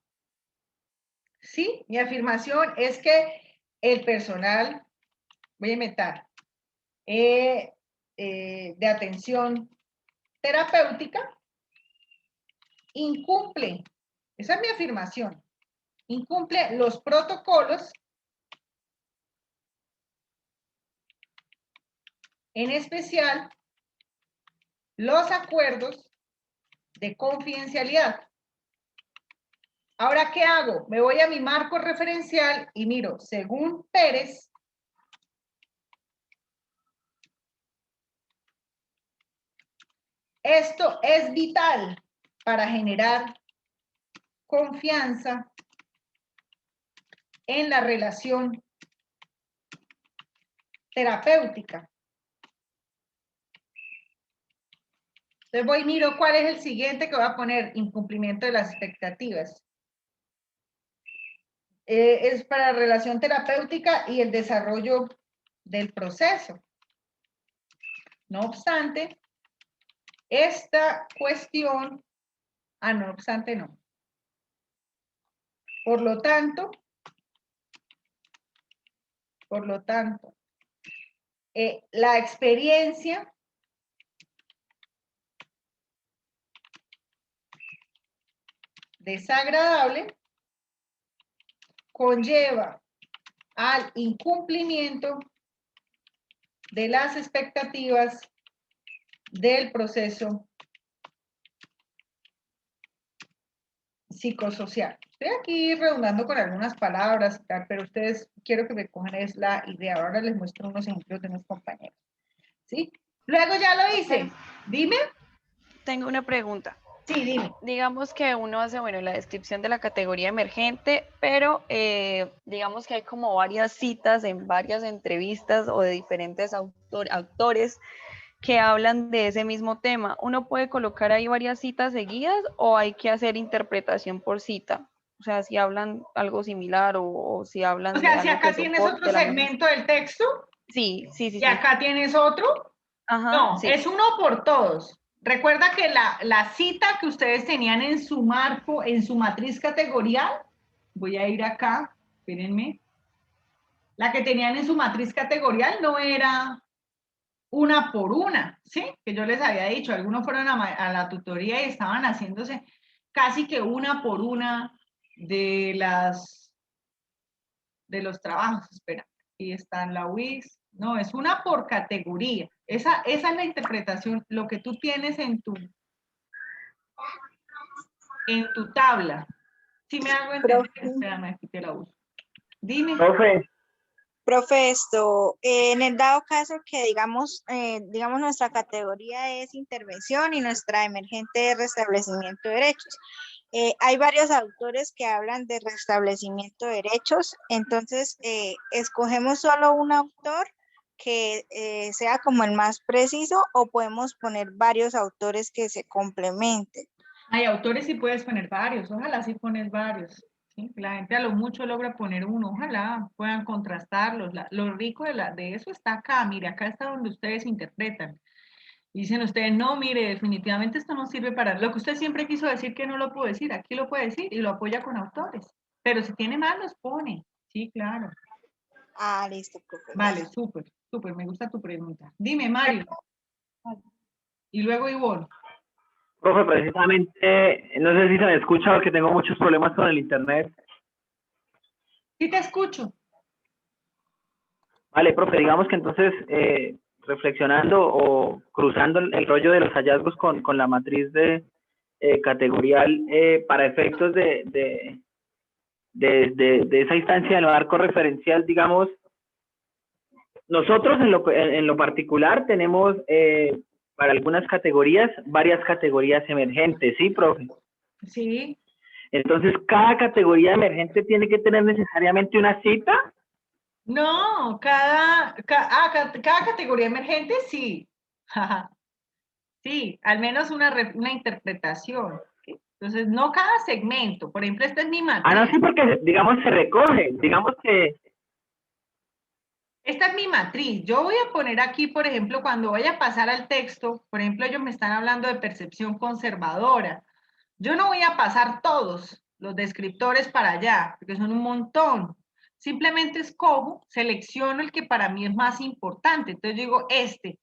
Speaker 1: ¿Sí? Mi afirmación es que el personal, voy a inventar, de atención terapéutica incumple, esa es mi afirmación, incumple los protocolos, en especial los acuerdos de confidencialidad. Ahora, ¿qué hago? Me voy a mi marco referencial y miro, según Pérez, esto es vital para generar confianza en la relación terapéutica. Entonces voy y miro cuál es el siguiente que voy a poner, incumplimiento de las expectativas. Es para relación terapéutica y el desarrollo del proceso. No obstante, esta cuestión, no obstante no. Por lo tanto, la experiencia desagradable conlleva al incumplimiento de las expectativas del proceso psicosocial. Estoy aquí redundando con algunas palabras y tal, pero ustedes quiero que me cojan es la idea. Ahora les muestro unos ejemplos de mis compañeros. ¿Sí? Luego ya lo hice. Dime.
Speaker 9: Tengo una pregunta.
Speaker 1: Sí, dime.
Speaker 9: Digamos que uno hace, bueno, la descripción de la categoría emergente, pero digamos que hay como varias citas en varias entrevistas o de diferentes autores que hablan de ese mismo tema. ¿Uno puede colocar ahí varias citas seguidas o hay que hacer interpretación por cita? O sea, si hablan algo similar o si hablan
Speaker 1: O
Speaker 9: de
Speaker 1: sea, si
Speaker 9: algo
Speaker 1: acá
Speaker 9: que
Speaker 1: tienes
Speaker 9: soporte
Speaker 1: otro
Speaker 9: la misma.
Speaker 1: segmento del texto.
Speaker 9: Sí.
Speaker 1: Y acá tienes otro.
Speaker 9: Ajá,
Speaker 1: No,
Speaker 9: sí.
Speaker 1: es uno por todos. Recuerda que la cita que ustedes tenían en su marco, en su matriz categorial, voy a ir acá, espérenme. La que tenían en su matriz categorial no era una por una, ¿sí? Que yo les había dicho, algunos fueron a la tutoría y estaban haciéndose casi que una por una de los trabajos. Espera, aquí está la UIS. No, es una por categoría. Esa es la interpretación, lo que tú tienes en tu tabla. Si me hago entender, espérame, aquí te la uso. Dime.
Speaker 10: Profe, en el dado caso que digamos nuestra categoría es intervención y nuestra emergente es restablecimiento de derechos. Hay varios autores que hablan de restablecimiento de derechos, entonces escogemos solo un autor que sea como el más preciso o podemos poner varios autores que se complementen.
Speaker 1: Hay autores sí puedes poner varios, ojalá sí pones varios. ¿Sí? La gente a lo mucho logra poner uno, ojalá puedan contrastarlos. Lo rico de eso está acá, mire, acá está donde ustedes interpretan. Dicen ustedes, no, mire, definitivamente esto no sirve para lo que usted siempre quiso decir que no lo puedo decir, aquí lo puede decir y lo apoya con autores. Pero si tiene más, los pone. Sí, claro.
Speaker 10: Listo, profe.
Speaker 1: Vale, súper, súper, me gusta tu pregunta. Dime, Mario. Y luego Ivonne.
Speaker 11: Profe, precisamente, no sé si se me escucha porque tengo muchos problemas con el internet.
Speaker 1: Sí te escucho.
Speaker 11: Vale, profe, digamos que entonces, reflexionando o cruzando el rollo de los hallazgos con la matriz de categorial para efectos de esa instancia del marco referencial, digamos, nosotros en lo particular tenemos para algunas categorías, varias categorías emergentes, ¿sí, profe?
Speaker 1: Sí.
Speaker 11: Entonces, ¿cada categoría emergente tiene que tener necesariamente una cita?
Speaker 1: No, cada categoría emergente sí. Sí, al menos una interpretación. Entonces, no cada segmento. Por ejemplo, esta es mi matriz.
Speaker 11: Ah, no, sí, porque, digamos, se recoge. Digamos que...
Speaker 1: Esta es mi matriz. Yo voy a poner aquí, por ejemplo, cuando vaya a pasar al texto, por ejemplo, ellos me están hablando de percepción conservadora. Yo no voy a pasar todos los descriptores para allá, porque son un montón. Simplemente escojo, selecciono el que para mí es más importante. Entonces digo, este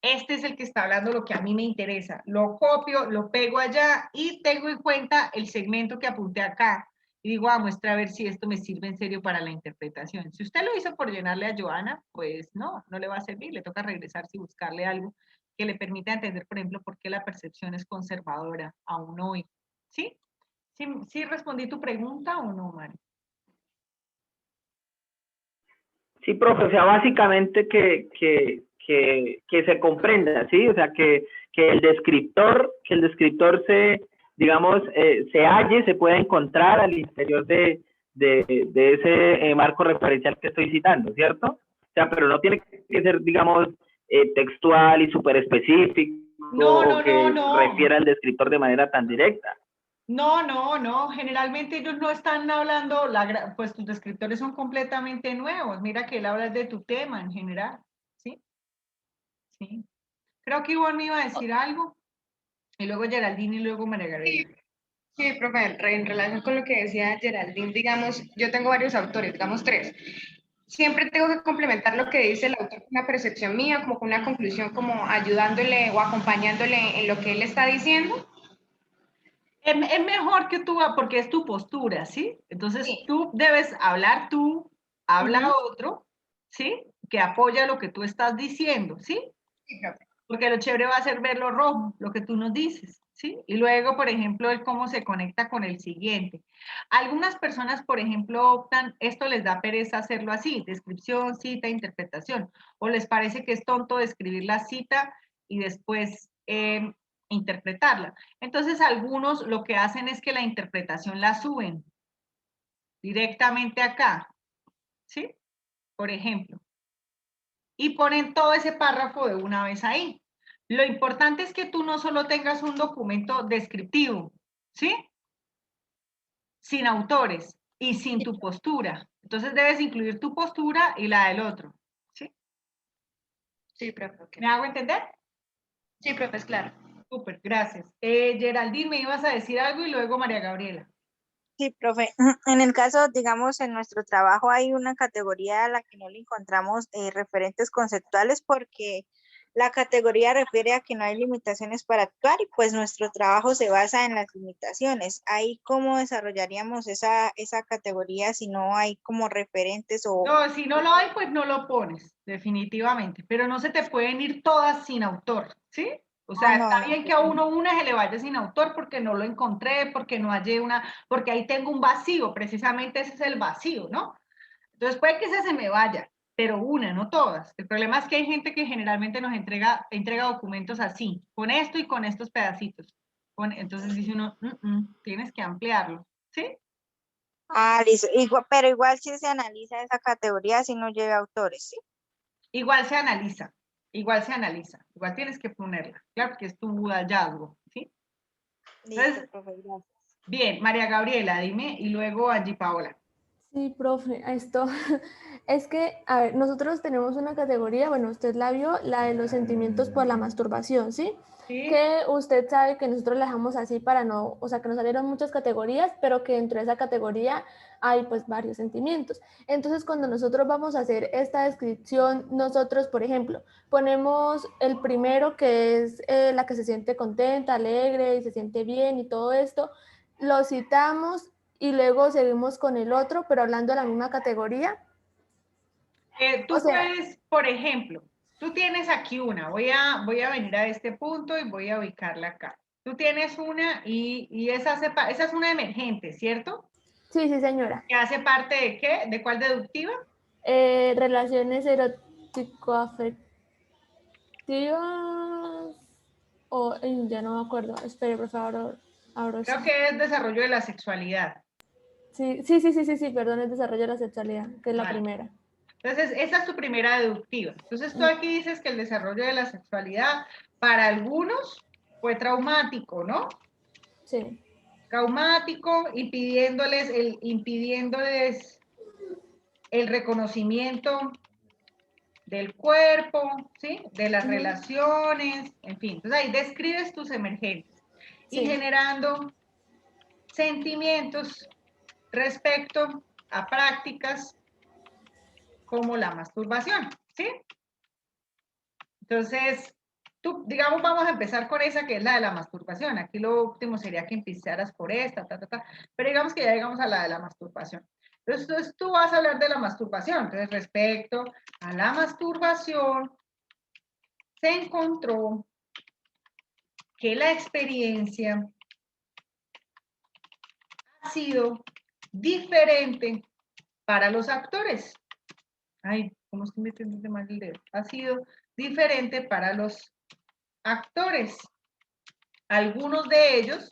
Speaker 1: es el que está hablando lo que a mí me interesa. Lo copio, lo pego allá y tengo en cuenta el segmento que apunté acá. Y digo, muestra a ver si esto me sirve en serio para la interpretación. Si usted lo hizo por llenarle a Joana, pues no le va a servir. Le toca regresarse y buscarle algo que le permita entender, por ejemplo, por qué la percepción es conservadora aún hoy. ¿Sí? ¿Sí respondí tu pregunta o no, Mari?
Speaker 11: Sí, profe, o sea, básicamente que se comprenda, ¿sí? O sea, que el descriptor se, digamos, se halle, se pueda encontrar al interior de ese marco referencial que estoy citando, ¿cierto? O sea, pero no tiene que ser, digamos, textual y súper específico, o que refiera al descriptor de manera tan directa.
Speaker 1: No, generalmente ellos no están hablando, pues tus descriptores son completamente nuevos. Mira que él habla de tu tema en general, ¿sí? Sí. Creo que Ivonne me iba a decir algo, y luego Geraldine y luego María Gabriela.
Speaker 8: Sí, profe, en relación con lo que decía Geraldine, digamos, yo tengo varios autores, digamos 3. Siempre tengo que complementar lo que dice el autor con una percepción mía, como con una conclusión, como ayudándole o acompañándole en lo que él está diciendo.
Speaker 1: Es mejor que tú, porque es tu postura, ¿sí? Entonces tú debes hablar habla otro, ¿sí? Que apoya lo que tú estás diciendo, ¿sí?
Speaker 8: Sí, profe.
Speaker 1: Porque lo chévere va a ser ver lo rojo, lo que tú nos dices, ¿sí? Y luego, por ejemplo, el cómo se conecta con el siguiente. Algunas personas, por ejemplo, optan, esto les da pereza hacerlo así, descripción, cita, interpretación, o les parece que es tonto escribir la cita y después interpretarla. Entonces, algunos lo que hacen es que la interpretación la suben directamente acá, ¿sí? Por ejemplo, y ponen todo ese párrafo de una vez ahí. Lo importante es que tú no solo tengas un documento descriptivo, ¿sí? Sin autores y sin tu postura. Entonces debes incluir tu postura y la del otro, ¿sí?
Speaker 8: Sí, profe. Okay.
Speaker 1: ¿Me hago entender?
Speaker 8: Sí, profe, es claro.
Speaker 1: Súper, gracias. Geraldine, me ibas a decir algo y luego María Gabriela.
Speaker 10: Sí, profe. En el caso, digamos, en nuestro trabajo hay una categoría a la que no le encontramos referentes conceptuales porque la categoría refiere a que no hay limitaciones para actuar y pues nuestro trabajo se basa en las limitaciones. Ahí, ¿cómo desarrollaríamos esa categoría si no hay como referentes o...?
Speaker 1: No, si no lo hay, pues no lo pones, definitivamente. Pero no se te pueden ir todas sin autor, ¿sí? O sea, está bien que a una se le vaya sin autor porque no lo encontré, porque no hallé porque ahí tengo un vacío, precisamente ese es el vacío, ¿no? Entonces puede que esa se me vaya, pero una, no todas. El problema es que hay gente que generalmente nos entrega documentos así, con esto y con estos pedacitos. Entonces dice uno, tienes que ampliarlo, ¿sí?
Speaker 10: Ah, listo. Pero igual si se analiza esa categoría si no lleva autores, ¿sí?
Speaker 1: Igual se analiza, igual tienes que ponerla, claro, porque es tu hallazgo, ¿sí?
Speaker 10: Listo,
Speaker 1: Entonces,
Speaker 10: profe, gracias.
Speaker 1: bien, María Gabriela, dime, y luego Angie Paola.
Speaker 2: Sí, profe, esto es que, a ver, nosotros tenemos una categoría, bueno, usted la vio, la de los sentimientos por la masturbación, ¿sí?
Speaker 1: ¿Sí?
Speaker 2: Que usted sabe que nosotros la dejamos así para no, o sea, que nos salieron muchas categorías, pero que dentro de esa categoría hay pues varios sentimientos. Entonces, cuando nosotros vamos a hacer esta descripción, nosotros, por ejemplo, ponemos el primero que es la que se siente contenta, alegre y se siente bien y todo esto, lo citamos y luego seguimos con el otro, pero hablando de la misma categoría.
Speaker 1: Tú
Speaker 2: O sea,
Speaker 1: puedes, por ejemplo, tú tienes aquí una, voy a venir a este punto y voy a ubicarla acá. Tú tienes una y esa es una emergente, ¿cierto?
Speaker 2: sí, sí, señora.
Speaker 1: ¿Que hace parte de qué? ¿De cuál deductiva?
Speaker 2: Relaciones erótico-afectivas o ya no me acuerdo. Espere, por favor, abro
Speaker 1: Creo
Speaker 2: esto.
Speaker 1: que es desarrollo de la sexualidad.
Speaker 2: Sí, perdón, es desarrollo de la sexualidad, que es la
Speaker 1: Vale.
Speaker 2: primera.
Speaker 1: Entonces, esa es tu primera deductiva. Entonces, tú aquí dices que el desarrollo de la sexualidad para algunos fue traumático, ¿no?
Speaker 2: Sí.
Speaker 1: Traumático, impidiéndoles el reconocimiento del cuerpo, ¿sí? De las relaciones, en fin. Entonces, ahí describes tus emergentes y
Speaker 2: Sí.
Speaker 1: generando sentimientos respecto a prácticas como la masturbación, ¿sí? Entonces, tú, digamos, vamos a empezar con esa que es la de la masturbación. Aquí lo último sería que empezaras por esta, pero digamos que ya llegamos a la de la masturbación. Entonces, tú vas a hablar de la masturbación. Entonces, respecto a la masturbación, se encontró que la experiencia ha sido diferente para los actores. Ay, ¿cómo estoy metiendo mal el dedo? Ha sido diferente para los actores. Algunos de ellos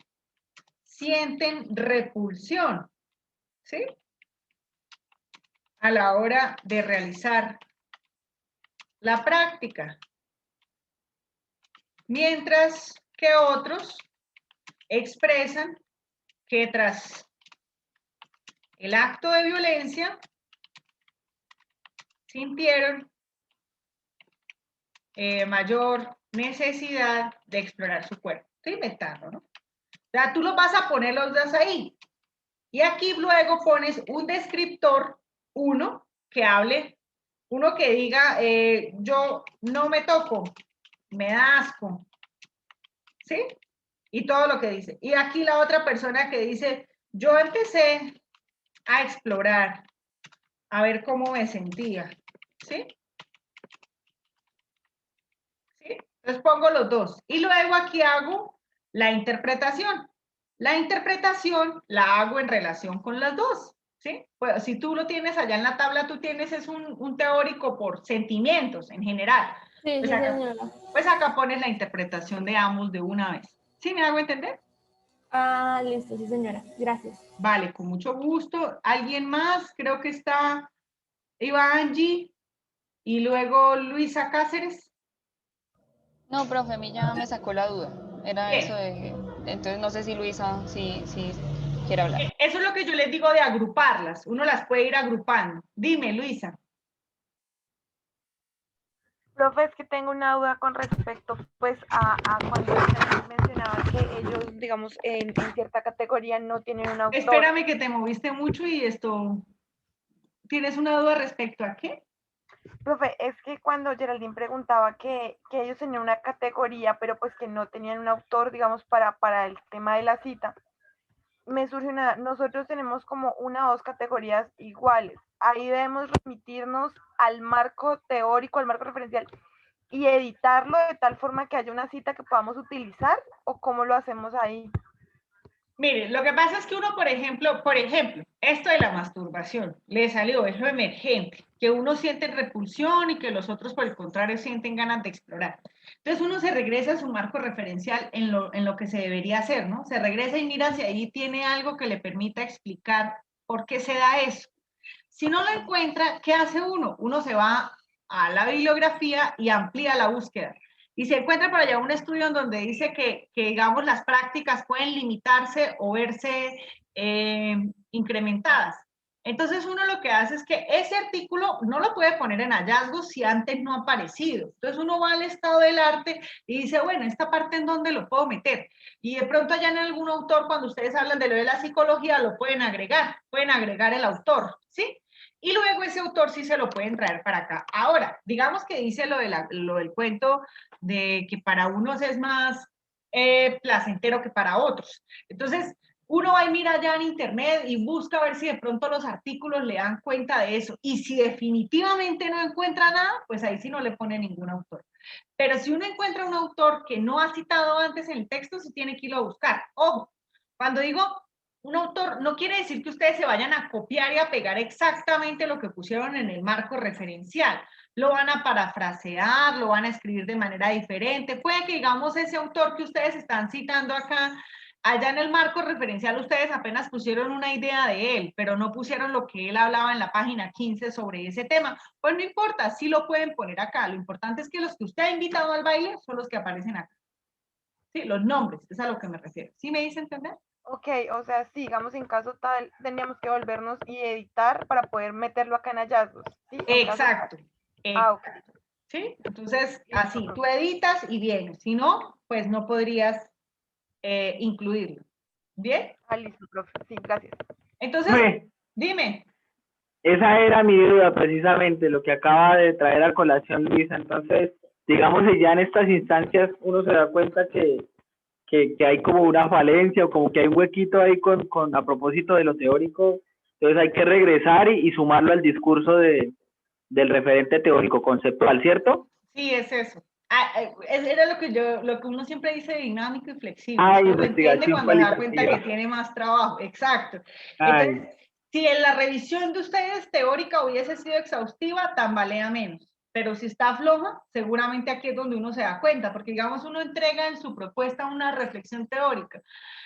Speaker 1: sienten repulsión, ¿sí? A la hora de realizar la práctica. Mientras que otros expresan que tras el acto de violencia sintieron mayor necesidad de explorar su cuerpo. Estoy inventando, ¿no? O sea, tú lo vas a poner los dos ahí. Y aquí luego pones un descriptor, uno que hable, uno que diga, yo no me toco, me da asco, ¿sí? Y todo lo que dice. Y aquí la otra persona que dice, yo empecé a explorar, a ver cómo me sentía, ¿sí? ¿Sí? Entonces pongo los dos. Y luego aquí hago la interpretación. La interpretación la hago en relación con las dos, ¿sí? Pues si tú lo tienes allá en la tabla, tú tienes es un teórico por sentimientos en general.
Speaker 2: Sí,
Speaker 1: Pues
Speaker 2: sí,
Speaker 1: acá,
Speaker 2: señora.
Speaker 1: pues acá pones la interpretación de ambos de una vez. ¿Sí me hago entender?
Speaker 2: Ah, listo, sí, señora. Gracias.
Speaker 1: Vale, con mucho gusto. ¿Alguien más? Creo que está Angie y luego Luisa Cáceres.
Speaker 9: No, profe, a mí ya me sacó la duda. Era
Speaker 1: Bien.
Speaker 9: eso de... Entonces no sé si Luisa sí quiere hablar.
Speaker 1: Eso es lo que yo les digo de agruparlas. Uno las puede ir agrupando. Dime, Luisa.
Speaker 4: Profe, es que tengo una duda con respecto pues a cuando usted mencionaba que ellos, digamos, en cierta categoría no tienen un autor.
Speaker 1: Espérame que te moviste mucho y esto... ¿Tienes una duda respecto a qué?
Speaker 4: Profe, es que cuando Geraldine preguntaba que ellos tenían una categoría, pero pues que no tenían un autor, digamos, para el tema de la cita, me surge nosotros tenemos como una o dos categorías iguales. Ahí debemos remitirnos al marco teórico, al marco referencial y editarlo de tal forma que haya una cita que podamos utilizar, o cómo lo hacemos ahí.
Speaker 1: Mire, lo que pasa es que uno, por ejemplo, esto de la masturbación, le salió, es lo emergente, que uno siente repulsión y que los otros, por el contrario, sienten ganas de explorar. Entonces uno se regresa a su marco referencial en lo que se debería hacer, ¿no? Se regresa y mira si ahí tiene algo que le permita explicar por qué se da eso. Si no lo encuentra, ¿qué hace uno? Uno se va a la bibliografía y amplía la búsqueda. Y se encuentra por allá un estudio en donde dice que digamos, las prácticas pueden limitarse o verse incrementadas Entonces uno lo que hace es que ese artículo no lo puede poner en hallazgos si antes no ha aparecido. Entonces uno va al estado del arte y dice, bueno, esta parte en dónde lo puedo meter. Y de pronto allá en algún autor, cuando ustedes hablan de lo de la psicología, lo pueden agregar el autor, ¿sí? Y luego ese autor sí se lo pueden traer para acá. Ahora, digamos que dice lo del cuento de que para unos es más placentero que para otros. Entonces, uno va y mira ya en internet y busca a ver si de pronto los artículos le dan cuenta de eso. Y si definitivamente no encuentra nada, pues ahí sí no le pone ningún autor. Pero si uno encuentra un autor que no ha citado antes en el texto, sí tiene que irlo a buscar. Ojo, cuando digo un autor, no quiere decir que ustedes se vayan a copiar y a pegar exactamente lo que pusieron en el marco referencial. Lo van a parafrasear, lo van a escribir de manera diferente. Puede que, digamos, ese autor que ustedes están citando acá, allá en el marco referencial ustedes apenas pusieron una idea de él, pero no pusieron lo que él hablaba en la página 15 sobre ese tema. Pues no importa, sí lo pueden poner acá. Lo importante es que los que usted ha invitado al baile son los que aparecen acá. Sí, los nombres, es a lo que me refiero. ¿Sí me dice entender?
Speaker 4: Ok, o sea, sí, digamos, en caso tal, tendríamos que volvernos y editar para poder meterlo acá en hallazgos, ¿sí? En caso tal.
Speaker 1: Exacto.
Speaker 4: Ok.
Speaker 1: ¿Sí? Entonces,
Speaker 4: Listo,
Speaker 1: así,
Speaker 4: profe.
Speaker 1: tú editas y vienes. Si no, pues no podrías incluirlo. ¿Bien?
Speaker 4: Listo, profe. Sí, gracias.
Speaker 1: Entonces,
Speaker 11: Profe,
Speaker 1: dime.
Speaker 11: esa era mi duda precisamente, lo que acaba de traer a colación Luisa. Entonces, digamos que ya en estas instancias uno se da cuenta que hay como una falencia o como que hay un huequito ahí a propósito de lo teórico. Entonces hay que regresar y sumarlo al discurso del referente teórico conceptual, ¿cierto?
Speaker 1: Sí, es eso. Era lo que uno siempre dice, dinámico y flexible. Uno lo entiende
Speaker 11: Investigación
Speaker 1: cuando se da cuenta que
Speaker 11: cualitativa.
Speaker 1: tiene más trabajo. Exacto.
Speaker 11: Ay,
Speaker 1: Entonces, si en la revisión de ustedes teórica hubiese sido exhaustiva, tambalea menos. Pero si está floja, seguramente aquí es donde uno se da cuenta, porque digamos uno entrega en su propuesta una reflexión teórica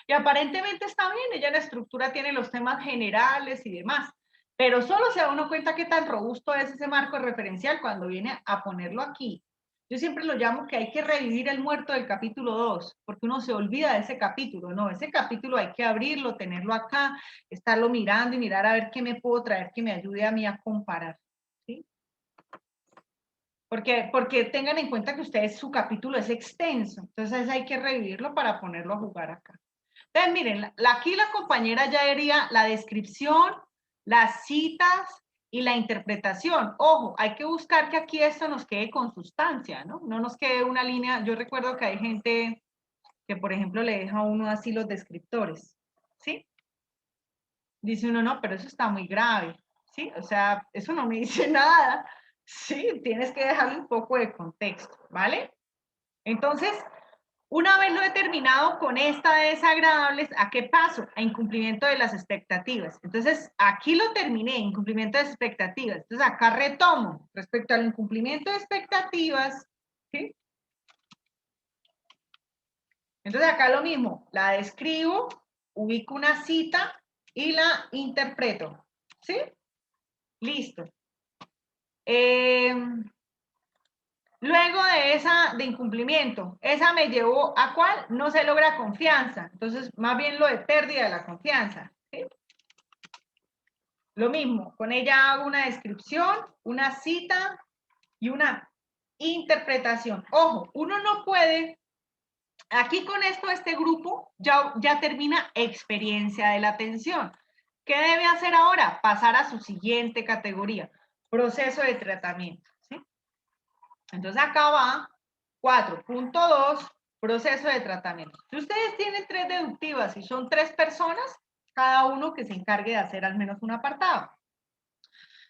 Speaker 1: y aparentemente está bien, ella en la estructura tiene los temas generales y demás, pero solo se da uno cuenta qué tan robusto es ese marco referencial cuando viene a ponerlo aquí. Yo siempre lo llamo que hay que revivir el muerto del capítulo 2, porque uno se olvida de ese capítulo, no, ese capítulo hay que abrirlo, tenerlo acá, estarlo mirando y mirar a ver qué me puedo traer que me ayude a mí a comparar, ¿sí? Porque tengan en cuenta que ustedes, su capítulo es extenso, entonces hay que revivirlo para ponerlo a jugar acá. Entonces, miren, aquí la compañera ya haría la descripción, las citas y la interpretación. Ojo, hay que buscar que aquí esto nos quede con sustancia, ¿no? No nos quede una línea. Yo recuerdo que hay gente que, por ejemplo, le deja a uno así los descriptores, ¿sí? Dice uno, no, pero eso está muy grave, ¿sí? O sea, eso no me dice nada, ¿sí? Tienes que dejarle un poco de contexto, ¿vale? Entonces, una vez lo he terminado con esta desagradables, ¿a qué paso? A incumplimiento de las expectativas. Entonces, aquí lo terminé, incumplimiento de expectativas. Entonces, acá retomo respecto al incumplimiento de expectativas, ¿sí? Entonces, acá lo mismo, la describo, ubico una cita y la interpreto, ¿sí? Listo. Luego de incumplimiento, esa me llevó a ¿cuál? No se logra confianza. Entonces, más bien lo de pérdida de la confianza. ¿Sí? Lo mismo, con ella hago una descripción, una cita y una interpretación. Ojo, uno no puede, aquí con esto, este grupo ya termina experiencia de la atención. ¿Qué debe hacer ahora? Pasar a su siguiente categoría, proceso de tratamiento. ¿Sí? Entonces acá va 4.2, proceso de tratamiento. Si ustedes tienen 3 deductivas y son 3 personas, cada uno que se encargue de hacer al menos un apartado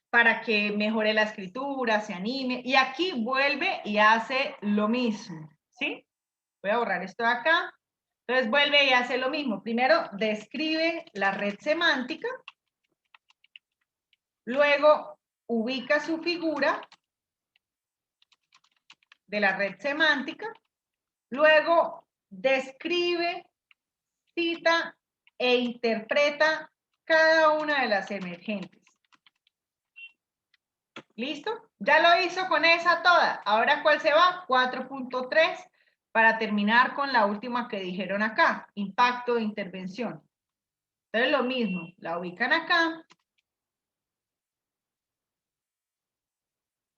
Speaker 1: para que mejore la escritura, se anime. Y aquí vuelve y hace lo mismo, ¿sí? Voy a borrar esto de acá. Entonces vuelve y hace lo mismo. Primero describe la red semántica, luego ubica su figura de la red semántica, luego describe, cita e interpreta cada una de las emergentes. ¿Listo? Ya lo hizo con esa toda. Ahora, ¿cuál se va? 4.3 para terminar con la última que dijeron acá, impacto de intervención. Entonces, lo mismo, la ubican acá,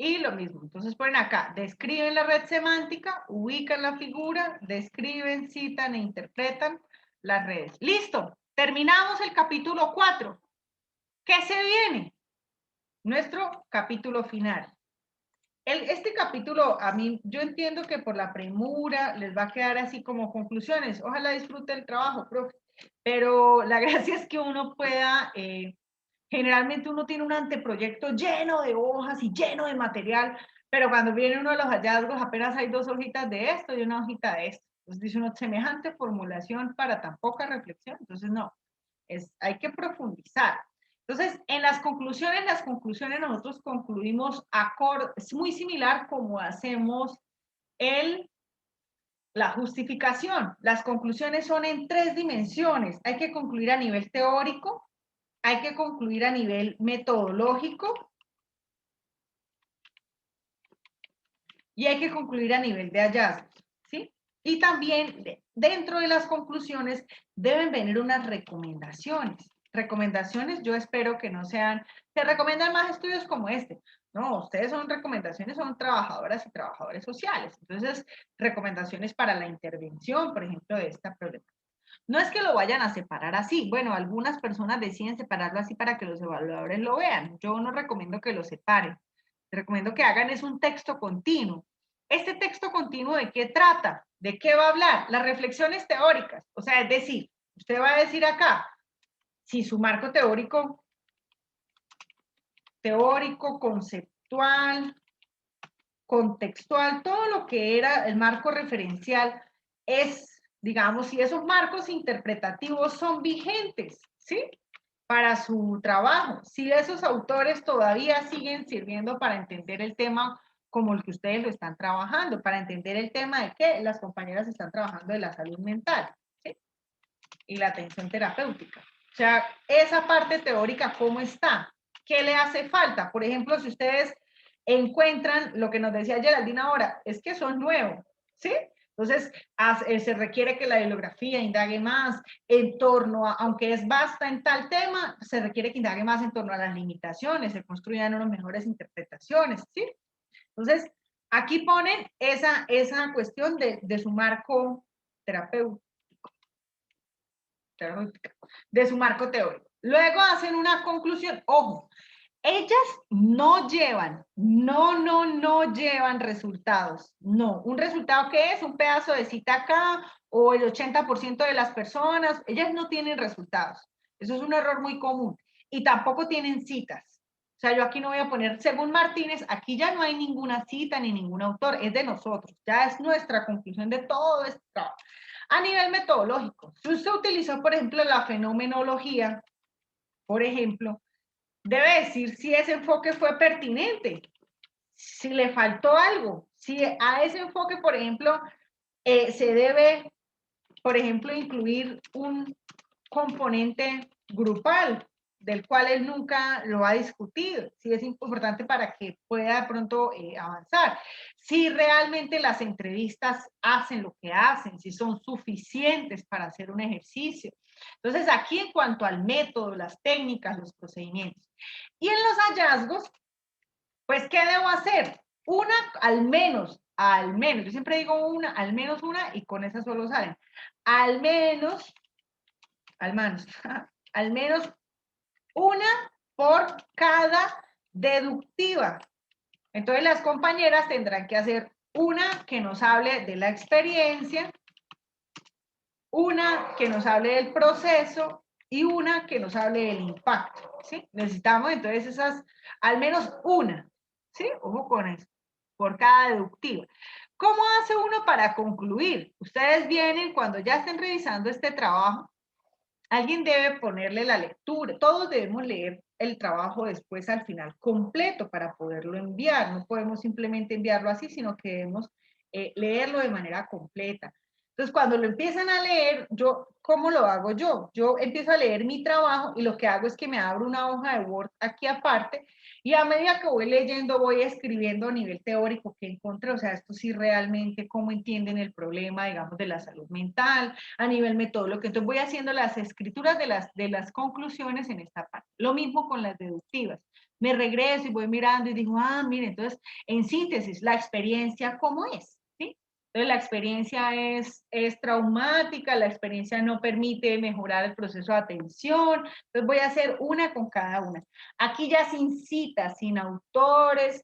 Speaker 1: Y lo mismo, entonces ponen acá, describen la red semántica, ubican la figura, describen, citan e interpretan las redes. ¡Listo! Terminamos el capítulo 4. ¿Qué se viene? Nuestro capítulo final. Este capítulo, a mí, yo entiendo que por la premura les va a quedar así como conclusiones. Ojalá disfrute el trabajo, profe. Pero la gracia es que uno pueda... generalmente uno tiene un anteproyecto lleno de hojas y lleno de material, pero cuando viene uno de los hallazgos apenas hay 2 hojitas de esto y una hojita de esto. Entonces dice uno, semejante formulación para tan poca reflexión. Entonces no, hay que profundizar. Entonces, en las conclusiones nosotros concluimos es muy similar como hacemos la justificación. Las conclusiones son en 3 dimensiones. Hay que concluir a nivel teórico, hay que concluir a nivel metodológico y hay que concluir a nivel de hallazgos, ¿sí? Y también dentro de las conclusiones deben venir unas recomendaciones. Recomendaciones, yo espero que no sean, se recomiendan más estudios como este. No, ustedes son recomendaciones, son trabajadoras y trabajadores sociales. Entonces, recomendaciones para la intervención, por ejemplo, de esta problemática. No es que lo vayan a separar así. Bueno, algunas personas deciden separarlo así para que los evaluadores lo vean. Yo no recomiendo que lo separen. Recomiendo que hagan es un texto continuo. ¿Este texto continuo de qué trata? ¿De qué va a hablar? Las reflexiones teóricas. O sea, es decir, usted va a decir acá, si su marco teórico, conceptual, contextual, todo lo que era el marco referencial es, digamos, si esos marcos interpretativos son vigentes, ¿sí? Para su trabajo, si esos autores todavía siguen sirviendo para entender el tema como el que ustedes lo están trabajando, para entender el tema de que las compañeras están trabajando de la salud mental, ¿sí? Y la atención terapéutica. O sea, esa parte teórica, ¿cómo está? ¿Qué le hace falta? Por ejemplo, si ustedes encuentran lo que nos decía Geraldine ahora, es que son nuevos, ¿sí? Entonces, se requiere que la bibliografía indague más en torno a, aunque es vasta en tal tema, se requiere que indague más en torno a las limitaciones, se construyan unas mejores interpretaciones, ¿sí? Entonces, aquí ponen esa cuestión de su marco terapéutico, de su marco teórico. Luego hacen una conclusión, ojo, ellas no llevan resultados. No, un resultado que es un pedazo de cita acá o el 80% de las personas, ellas no tienen resultados. Eso es un error muy común. Y tampoco tienen citas. O sea, yo aquí no voy a poner, según Martínez, aquí ya no hay ninguna cita ni ningún autor, es de nosotros. Ya es nuestra conclusión de todo esto. A nivel metodológico, si usted utilizó, por ejemplo, la fenomenología, por ejemplo, debe decir si ese enfoque fue pertinente, si le faltó algo, si a ese enfoque, por ejemplo, se debe, por ejemplo, incluir un componente grupal, del cual él nunca lo ha discutido, si es importante para que pueda de pronto avanzar, si realmente las entrevistas hacen lo que hacen, si son suficientes para hacer un ejercicio. Entonces, aquí en cuanto al método, las técnicas, los procedimientos. Y en los hallazgos, pues, ¿qué debo hacer? Una, al menos, yo siempre digo una, al menos una, y con esa solo salen. Al menos una por cada deductiva. Entonces las compañeras tendrán que hacer una que nos hable de la experiencia, una que nos hable del proceso y una que nos hable del impacto, ¿sí? Necesitamos entonces esas, al menos una, ¿sí? Ojo con eso, por cada deductiva. ¿Cómo hace uno para concluir? Ustedes vienen, cuando ya estén revisando este trabajo, alguien debe ponerle la lectura, todos debemos leer el trabajo después al final completo para poderlo enviar, no podemos simplemente enviarlo así, sino que debemos leerlo de manera completa. Entonces, cuando lo empiezan a leer, ¿cómo lo hago yo? Yo empiezo a leer mi trabajo y lo que hago es que me abro una hoja de Word aquí aparte y a medida que voy leyendo, voy escribiendo a nivel teórico que encontré, o sea, esto sí realmente cómo entienden el problema, digamos, de la salud mental, a nivel metodológico. Entonces voy haciendo las escrituras de las conclusiones en esta parte. Lo mismo con las deductivas. Me regreso y voy mirando y digo, mire, entonces, en síntesis, la experiencia, ¿cómo es? ¿Sí? Entonces, la experiencia es traumática, la experiencia no permite mejorar el proceso de atención. Entonces, voy a hacer una con cada una. Aquí ya sin citas, sin autores,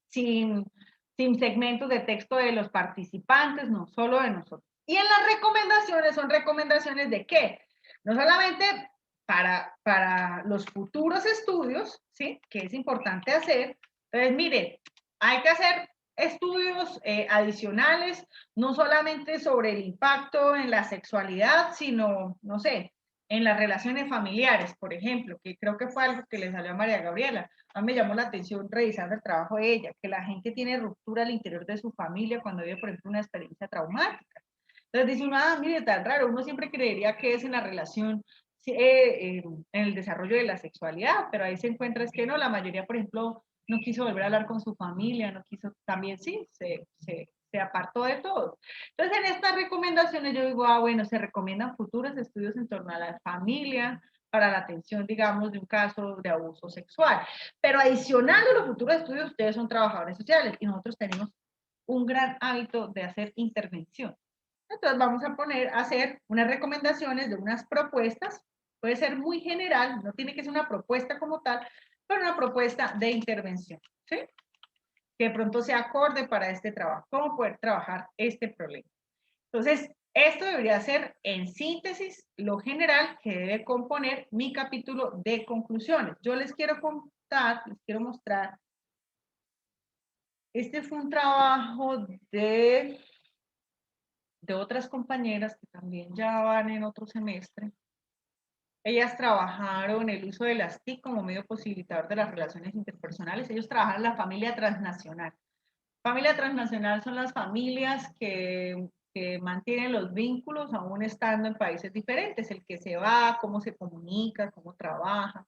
Speaker 1: sin segmentos de texto de los participantes, no, solo de nosotros. Y en las recomendaciones, ¿son recomendaciones de qué? No solamente para los futuros estudios, ¿sí? Que es importante hacer. Entonces, mire, hay que hacer estudios adicionales, no solamente sobre el impacto en la sexualidad, sino, no sé, en las relaciones familiares, por ejemplo, que creo que fue algo que le salió a María Gabriela. A mí me llamó la atención revisando el trabajo de ella, que la gente tiene ruptura al interior de su familia cuando vive, por ejemplo, una experiencia traumática. Entonces dice uno, mire, tan raro, uno siempre creería que es en la relación, en el desarrollo de la sexualidad, pero ahí se encuentra es que no, la mayoría, por ejemplo, no quiso volver a hablar con su familia, no quiso, también sí, se apartó de todo. Entonces, en estas recomendaciones yo digo, bueno, se recomiendan futuros estudios en torno a la familia, para la atención, digamos, de un caso de abuso sexual. Pero adicional a los futuros estudios, ustedes son trabajadores sociales y nosotros tenemos un gran hábito de hacer intervención. Entonces vamos a hacer unas recomendaciones de unas propuestas, puede ser muy general, no tiene que ser una propuesta como tal, pero una propuesta de intervención, ¿sí? Que de pronto sea acorde para este trabajo, cómo poder trabajar este problema. Entonces, esto debería ser, en síntesis, lo general que debe componer mi capítulo de conclusiones. Yo les quiero contar, les quiero mostrar, este fue un trabajo de otras compañeras que también ya van en otro semestre. Ellas trabajaron el uso de las TIC como medio posibilitador de las relaciones interpersonales. Ellos trabajan la familia transnacional. Familia transnacional son las familias que mantienen los vínculos aún estando en países diferentes, el que se va, cómo se comunica, cómo trabaja.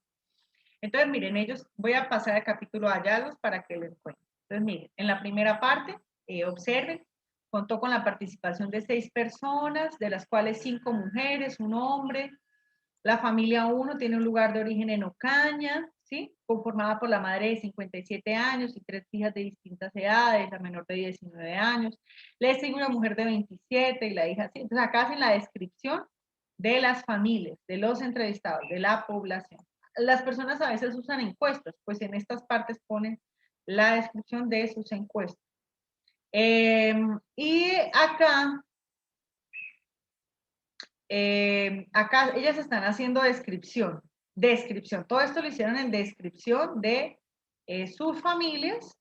Speaker 1: Entonces, miren, voy a pasar al capítulo de hallazgos para que les cuente. Entonces, miren, en la primera parte, observen, contó con la participación de 6 personas, de las cuales 5 mujeres, 1 hombre. La familia 1 tiene un lugar de origen en Ocaña, ¿sí? Conformada por la madre de 57 años y 3 hijas de distintas edades, la menor de 19 años. Le sigue una mujer de 27 y la hija, ¿sí? Entonces acá hacen la descripción de las familias, de los entrevistados, de la población. Las personas a veces usan encuestas, pues en estas partes ponen la descripción de sus encuestas. Y acá ellas están haciendo descripción. Todo esto lo hicieron en descripción de sus familias.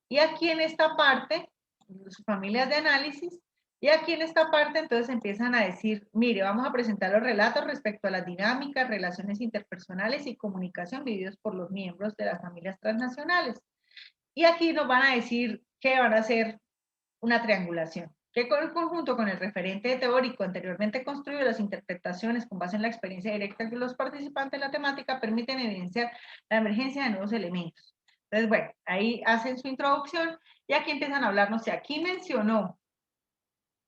Speaker 1: Y aquí en esta parte, sus familias de análisis, y aquí en esta parte entonces empiezan a decir, mire, vamos a presentar los relatos respecto a las dinámicas, relaciones interpersonales y comunicación vividos por los miembros de las familias transnacionales. Y aquí nos van a decir que van a hacer una triangulación, que con el conjunto con el referente teórico anteriormente construido, las interpretaciones con base en la experiencia directa de los participantes en la temática permiten evidenciar la emergencia de nuevos elementos. Entonces, bueno, ahí hacen su introducción y aquí empiezan a hablar, no sé, aquí mencionó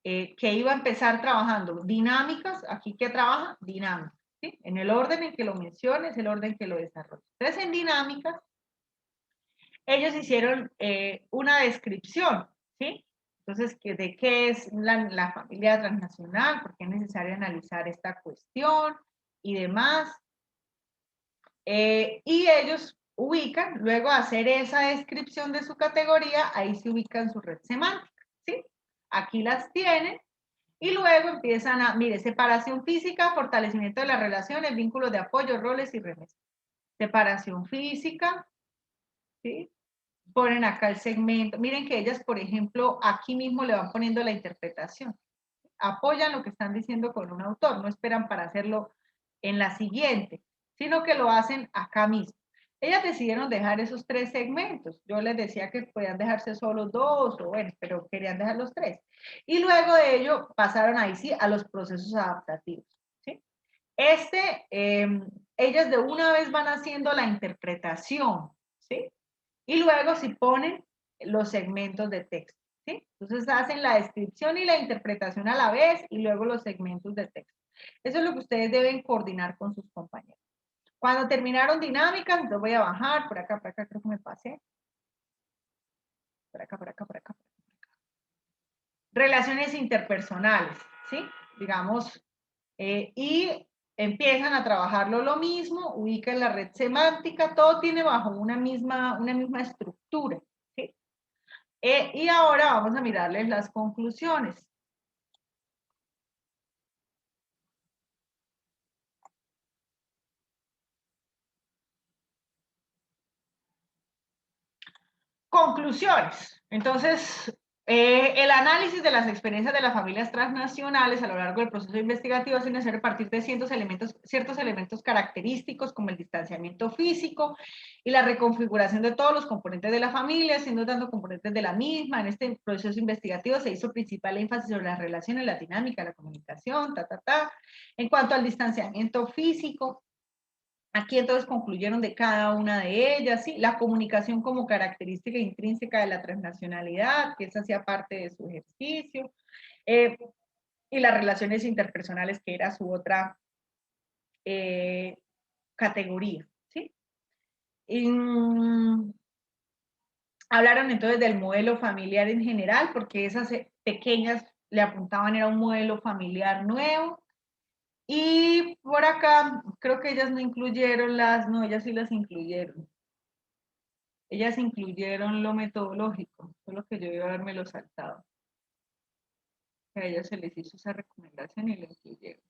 Speaker 1: que iba a empezar trabajando dinámicas, aquí que trabaja dinámicas, ¿sí? En el orden en que lo menciona es el orden que lo desarrolla. Entonces, en dinámicas, ellos hicieron una descripción, ¿sí? Entonces, ¿de qué es la familia transnacional? ¿Por qué es necesario analizar esta cuestión? Y demás. Y ellos ubican, luego de hacer esa descripción de su categoría, ahí se ubican su red semántica, ¿sí? Aquí las tienen. Y luego empiezan a, mire, separación física, fortalecimiento de las relaciones, vínculos de apoyo, roles y remesas. Separación física, ¿sí? Ponen acá el segmento. Miren que ellas, por ejemplo, aquí mismo le van poniendo la interpretación. Apoyan lo que están diciendo con un autor, no esperan para hacerlo en la siguiente, sino que lo hacen acá mismo. Ellas decidieron dejar esos 3 segmentos. Yo les decía que podían dejarse solo 2, o bueno, pero querían dejar los 3. Y luego de ello pasaron ahí sí a los procesos adaptativos, ¿sí? Ellas de una vez van haciendo la interpretación, ¿sí? Y luego si ponen los segmentos de texto, ¿sí? Entonces hacen la descripción y la interpretación a la vez y luego los segmentos de texto. Eso es lo que ustedes deben coordinar con sus compañeros. Cuando terminaron dinámicas, entonces voy a bajar, por acá, creo que me pasé. Por acá. Relaciones interpersonales, ¿sí? Digamos, y empiezan a trabajarlo lo mismo, ubican la red semántica, todo tiene bajo una misma estructura, ¿sí? Y ahora vamos a mirarles las conclusiones. Conclusiones. Entonces, el análisis de las experiencias de las familias transnacionales a lo largo del proceso investigativo se hace a partir de ciertos elementos característicos como el distanciamiento físico y la reconfiguración de todos los componentes de la familia, siendo tanto componentes de la misma. En este proceso investigativo se hizo principal énfasis sobre las relaciones, la dinámica, la comunicación, En cuanto al distanciamiento físico, aquí entonces concluyeron de cada una de ellas, ¿sí? La comunicación como característica intrínseca de la transnacionalidad, que esa hacía parte de su ejercicio, y las relaciones interpersonales, que era su otra categoría, ¿sí? Hablaron entonces del modelo familiar en general, porque esas pequeñas le apuntaban era un modelo familiar nuevo. Y por acá, creo que ellas no incluyeron no, ellas sí las incluyeron. Ellas incluyeron lo metodológico, solo que yo iba a haberme lo saltado. A ellas se les hizo esa recomendación y lo incluyeron.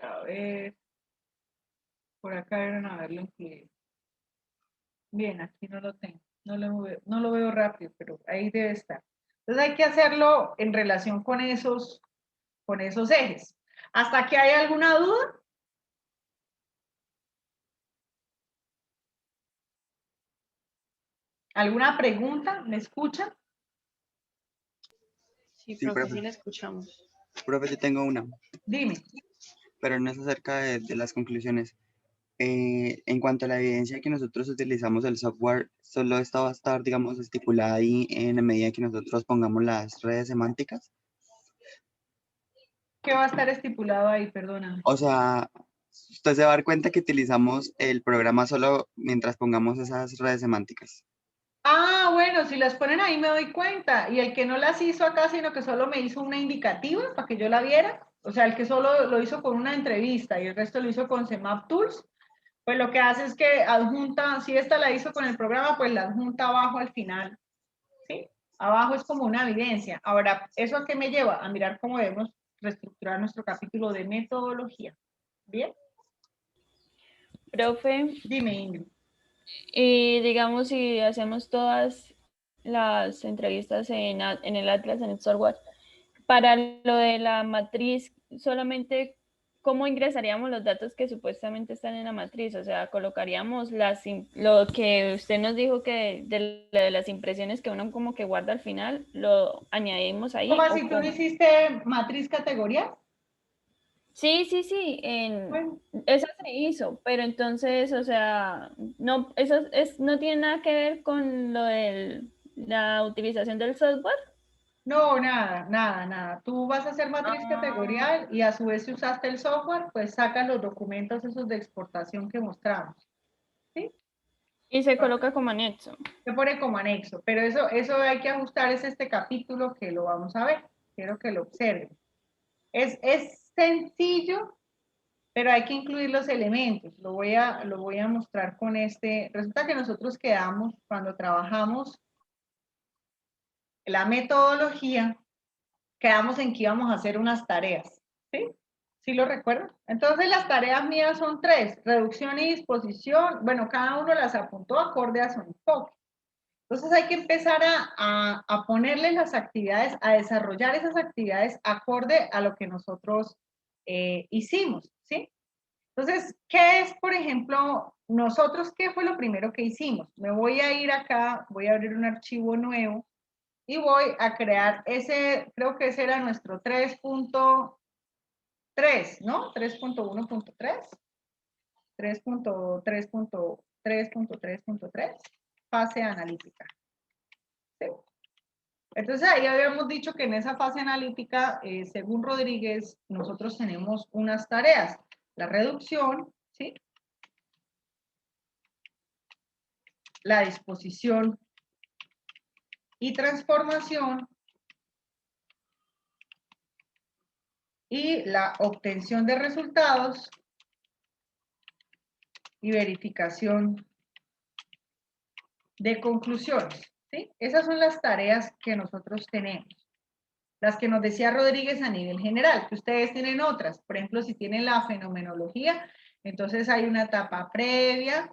Speaker 1: A ver, por acá deben haberlo incluido. Bien, aquí no lo tengo, no lo veo rápido, pero ahí debe estar. Entonces hay que hacerlo en relación con esos ejes. ¿Hasta aquí hay alguna duda? ¿Alguna pregunta? ¿Me escuchan?
Speaker 9: Sí,
Speaker 7: Sí,
Speaker 9: profe,
Speaker 7: profe.
Speaker 9: sí la escuchamos.
Speaker 7: Profe, yo tengo una,
Speaker 1: Dime.
Speaker 7: pero no es acerca de las conclusiones. En cuanto a la evidencia que nosotros utilizamos el software, solo esta va a estar, digamos, estipulada ahí en la medida que nosotros pongamos las redes semánticas.
Speaker 1: ¿Qué va a estar estipulado ahí? Perdóname.
Speaker 7: O sea, usted se va a dar cuenta que utilizamos el programa solo mientras pongamos esas redes semánticas.
Speaker 1: Ah, bueno, si las ponen ahí me doy cuenta. Y el que no las hizo acá, sino que solo me hizo una indicativa para que yo la viera, o sea, el que solo lo hizo con una entrevista y el resto lo hizo con CMAP Tools, pues lo que hace es que adjunta, si esta la hizo con el programa, pues la adjunta abajo al final, ¿sí? Abajo es como una evidencia. Ahora, ¿eso a qué me lleva? A mirar cómo debemos reestructurar nuestro capítulo de metodología. ¿Bien?
Speaker 2: Profe,
Speaker 1: Dime, Ingrid.
Speaker 2: y digamos si hacemos todas las entrevistas en el Atlas, en el software, para lo de la matriz, solamente cómo ingresaríamos los datos que supuestamente están en la matriz, o sea, colocaríamos lo que usted nos dijo que de las impresiones que uno como que guarda al final, lo añadimos ahí.
Speaker 1: ¿Cómo
Speaker 2: ¿O
Speaker 1: así? ¿Tú no
Speaker 2: cómo?
Speaker 1: hiciste matriz categoría?
Speaker 2: Sí,
Speaker 1: Bueno.
Speaker 2: eso se hizo, pero entonces, o sea, no, no tiene nada que ver con lo de la utilización del software.
Speaker 1: No, nada. Tú vas a hacer matriz categorial y a su vez si usaste el software, pues sacas los documentos esos de exportación que mostramos. ¿Sí?
Speaker 2: Y se coloca como anexo.
Speaker 1: Se pone como anexo, pero eso hay que ajustar, es este capítulo que lo vamos a ver. Quiero que lo observen. Es sencillo, pero hay que incluir los elementos. Lo voy a mostrar con este. Resulta que nosotros quedamos, cuando trabajamos la metodología, quedamos en que íbamos a hacer unas tareas, ¿sí? ¿Sí lo recuerdan? Entonces las tareas mías son 3, reducción y disposición. Bueno, cada uno las apuntó acorde a su enfoque. Entonces hay que empezar a ponerle las actividades, a desarrollar esas actividades acorde a lo que nosotros hicimos, ¿sí? Entonces, ¿qué es, por ejemplo, nosotros qué fue lo primero que hicimos? Me voy a ir acá, voy a abrir un archivo nuevo y voy a crear ese, creo que ese era nuestro 3.3, ¿no? 3.1.3, 3.3.3.3, fase analítica. ¿Sí? Entonces ahí habíamos dicho que en esa fase analítica, según Rodríguez, nosotros tenemos unas tareas. La reducción, ¿sí? La disposición y transformación y la obtención de resultados y verificación de conclusiones, ¿sí? Esas son las tareas que nosotros tenemos. Las que nos decía Rodríguez a nivel general, que ustedes tienen otras. Por ejemplo, si tienen la fenomenología, entonces hay una etapa previa,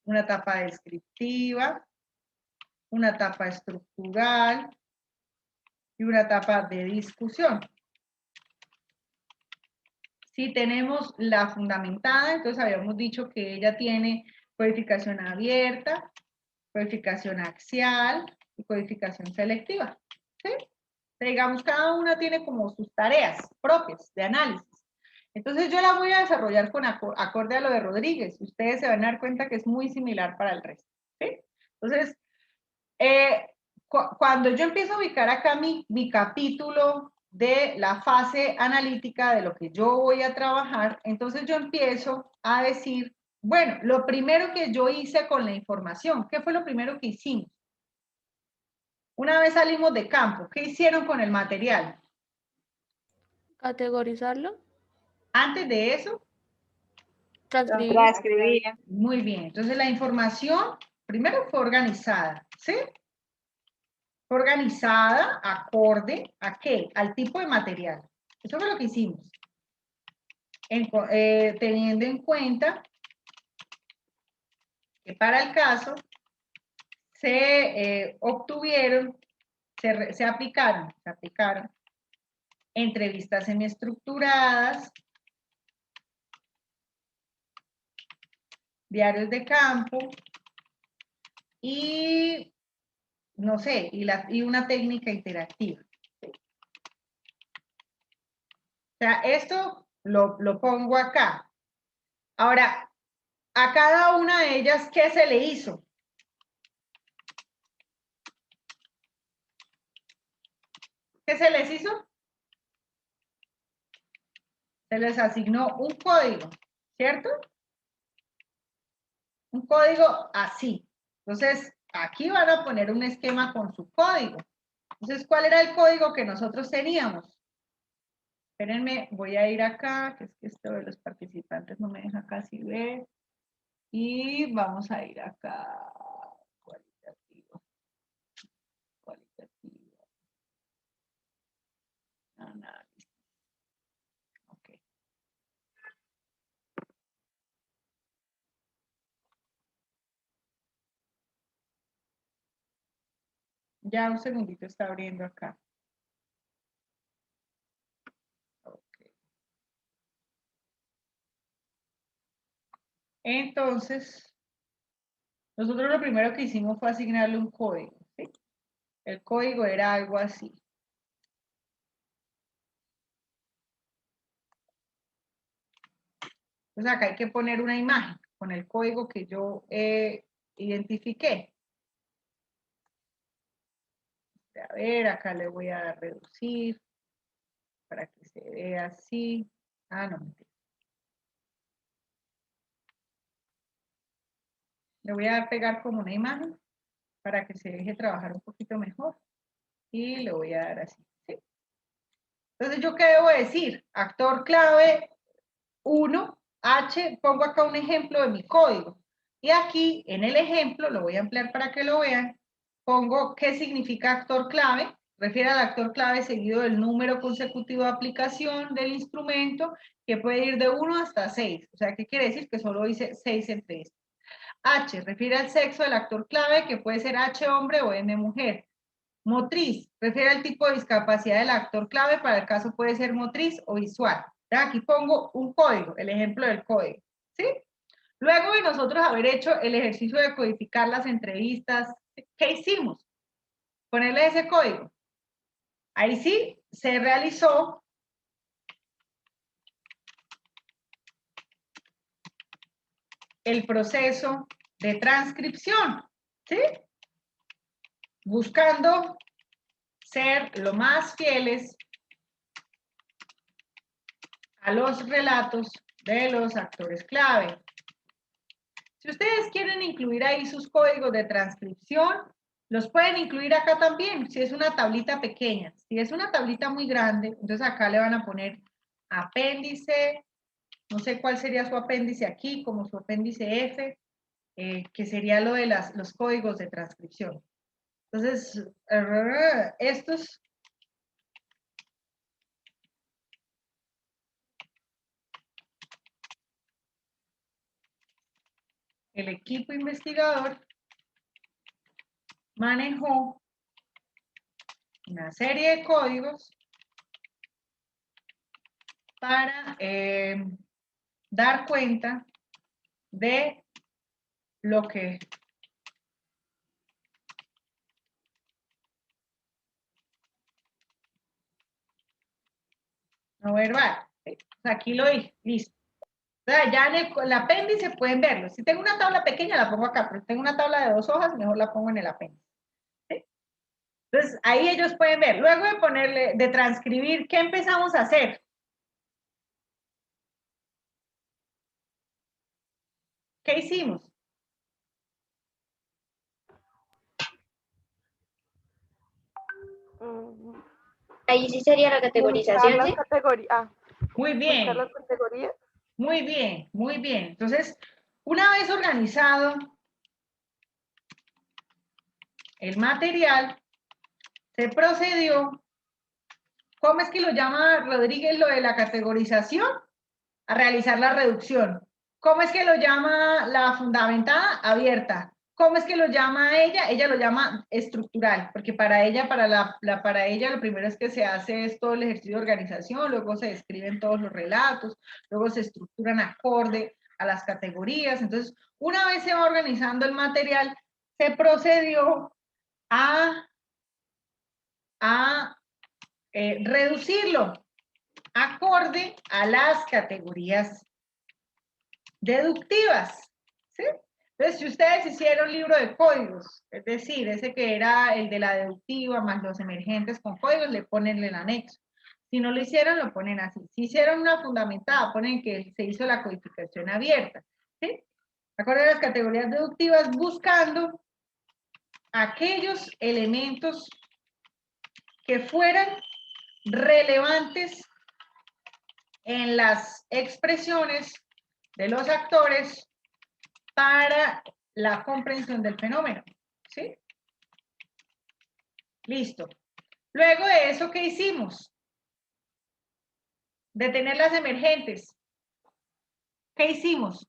Speaker 1: una etapa descriptiva, una etapa estructural y una etapa de discusión. Si tenemos la fundamentada, entonces habíamos dicho que ella tiene codificación abierta, codificación axial y codificación selectiva. ¿Sí? Digamos, cada una tiene como sus tareas propias de análisis. Entonces yo la voy a desarrollar con acorde a lo de Rodríguez. Ustedes se van a dar cuenta que es muy similar para el resto. ¿Sí? Entonces, cuando yo empiezo a ubicar acá mi capítulo de la fase analítica de lo que yo voy a trabajar, entonces yo empiezo a decir, bueno, lo primero que yo hice con la información, ¿qué fue lo primero que hicimos? Una vez salimos de campo, ¿qué hicieron con el material?
Speaker 2: Categorizarlo.
Speaker 1: Antes de eso,
Speaker 10: Transcribir.
Speaker 1: muy bien. Entonces la información primero fue organizada, ¿sí? Fue organizada acorde a qué? Al tipo de material. Eso fue lo que hicimos. Teniendo en cuenta que para el caso se obtuvieron, se aplicaron entrevistas semiestructuradas, diarios de campo y, no sé, y una técnica interactiva. ¿Sí? O sea, esto lo pongo acá. Ahora, a cada una de ellas, ¿qué se le hizo? ¿Qué se les hizo? Se les asignó un código, ¿cierto? Un código así. Entonces, aquí van a poner un esquema con su código. Entonces, ¿cuál era el código que nosotros teníamos? Espérenme, voy a ir acá, que es que esto de los participantes no me deja casi ver. Y vamos a ir acá. Cualitativo. Cualitativo. Análisis. Ok. Ya un segundito está abriendo acá. Okay. Entonces, nosotros lo primero que hicimos fue asignarle un código. ¿Sí? El código era algo así. Entonces acá hay que poner una imagen con el código que yo identifiqué. A ver, acá le voy a dar reducir para que se vea así. Ah, no, mentira. Le voy a dar pegar como una imagen para que se deje trabajar un poquito mejor. Y le voy a dar así. ¿Sí? Entonces, ¿yo qué debo decir? Actor clave 1, H, pongo acá un ejemplo de mi código. Y aquí, en el ejemplo, lo voy a ampliar para que lo vean, pongo qué significa actor clave. Refiere al actor clave seguido del número consecutivo de aplicación del instrumento, que puede ir de 1 hasta 6. O sea, ¿qué quiere decir? Que solo hice 6 entre estos. H refiere al sexo del actor clave, que puede ser H hombre o N mujer. Motriz refiere al tipo de discapacidad del actor clave, para el caso puede ser motriz o visual. Aquí pongo un código, el ejemplo del código, ¿sí? Luego de nosotros haber hecho el ejercicio de codificar las entrevistas, ¿qué hicimos? Ponerle ese código. Ahí sí se realizó el proceso de transcripción, ¿sí? Buscando ser lo más fieles a los relatos de los actores clave. Si ustedes quieren incluir ahí sus códigos de transcripción, los pueden incluir acá también, si es una tablita pequeña. Si es una tablita muy grande, entonces acá le van a poner apéndice, no sé cuál sería su apéndice aquí, como su apéndice F, que sería lo de los códigos de transcripción. Entonces, estos el equipo investigador manejó una serie de códigos para dar cuenta de lo que no verbal. Aquí lo dije, listo. O sea, ya en el apéndice pueden verlo. Si tengo una tabla pequeña, la pongo acá, pero si tengo una tabla de 2 hojas, mejor la pongo en el apéndice. ¿Sí? Entonces, ahí ellos pueden ver. Luego de ponerle, de transcribir, ¿qué empezamos a hacer? ¿Qué hicimos?
Speaker 5: Ahí sí sería la categorización,
Speaker 4: Buscar
Speaker 5: ¿sí?
Speaker 4: las categorías.
Speaker 1: Muy
Speaker 4: Buscar
Speaker 1: bien,
Speaker 4: las categorías.
Speaker 1: muy bien, muy bien. Entonces, una vez organizado el material, se procedió, ¿cómo es que lo llama Rodríguez lo de la categorización? A realizar la reducción. ¿Cómo es que lo llama la fundamentada? Abierta. ¿Cómo es que lo llama ella? Ella lo llama estructural, porque para ella, para ella lo primero es que se hace es todo el ejercicio de organización, luego se describen todos los relatos, luego se estructuran acorde a las categorías. Entonces, una vez se va organizando el material, se procedió a reducirlo acorde a las categorías deductivas, ¿sí? Entonces, si ustedes hicieron un libro de códigos, es decir, ese que era el de la deductiva más los emergentes con códigos, le ponen el anexo. Si no lo hicieron, lo ponen así. Si hicieron una fundamentada, ponen que se hizo la codificación abierta, ¿sí? Acorde a las categorías deductivas, buscando aquellos elementos que fueran relevantes en las expresiones de los actores para la comprensión del fenómeno, ¿sí? Listo. Luego de eso, ¿qué hicimos? Detener las emergentes. ¿Qué hicimos?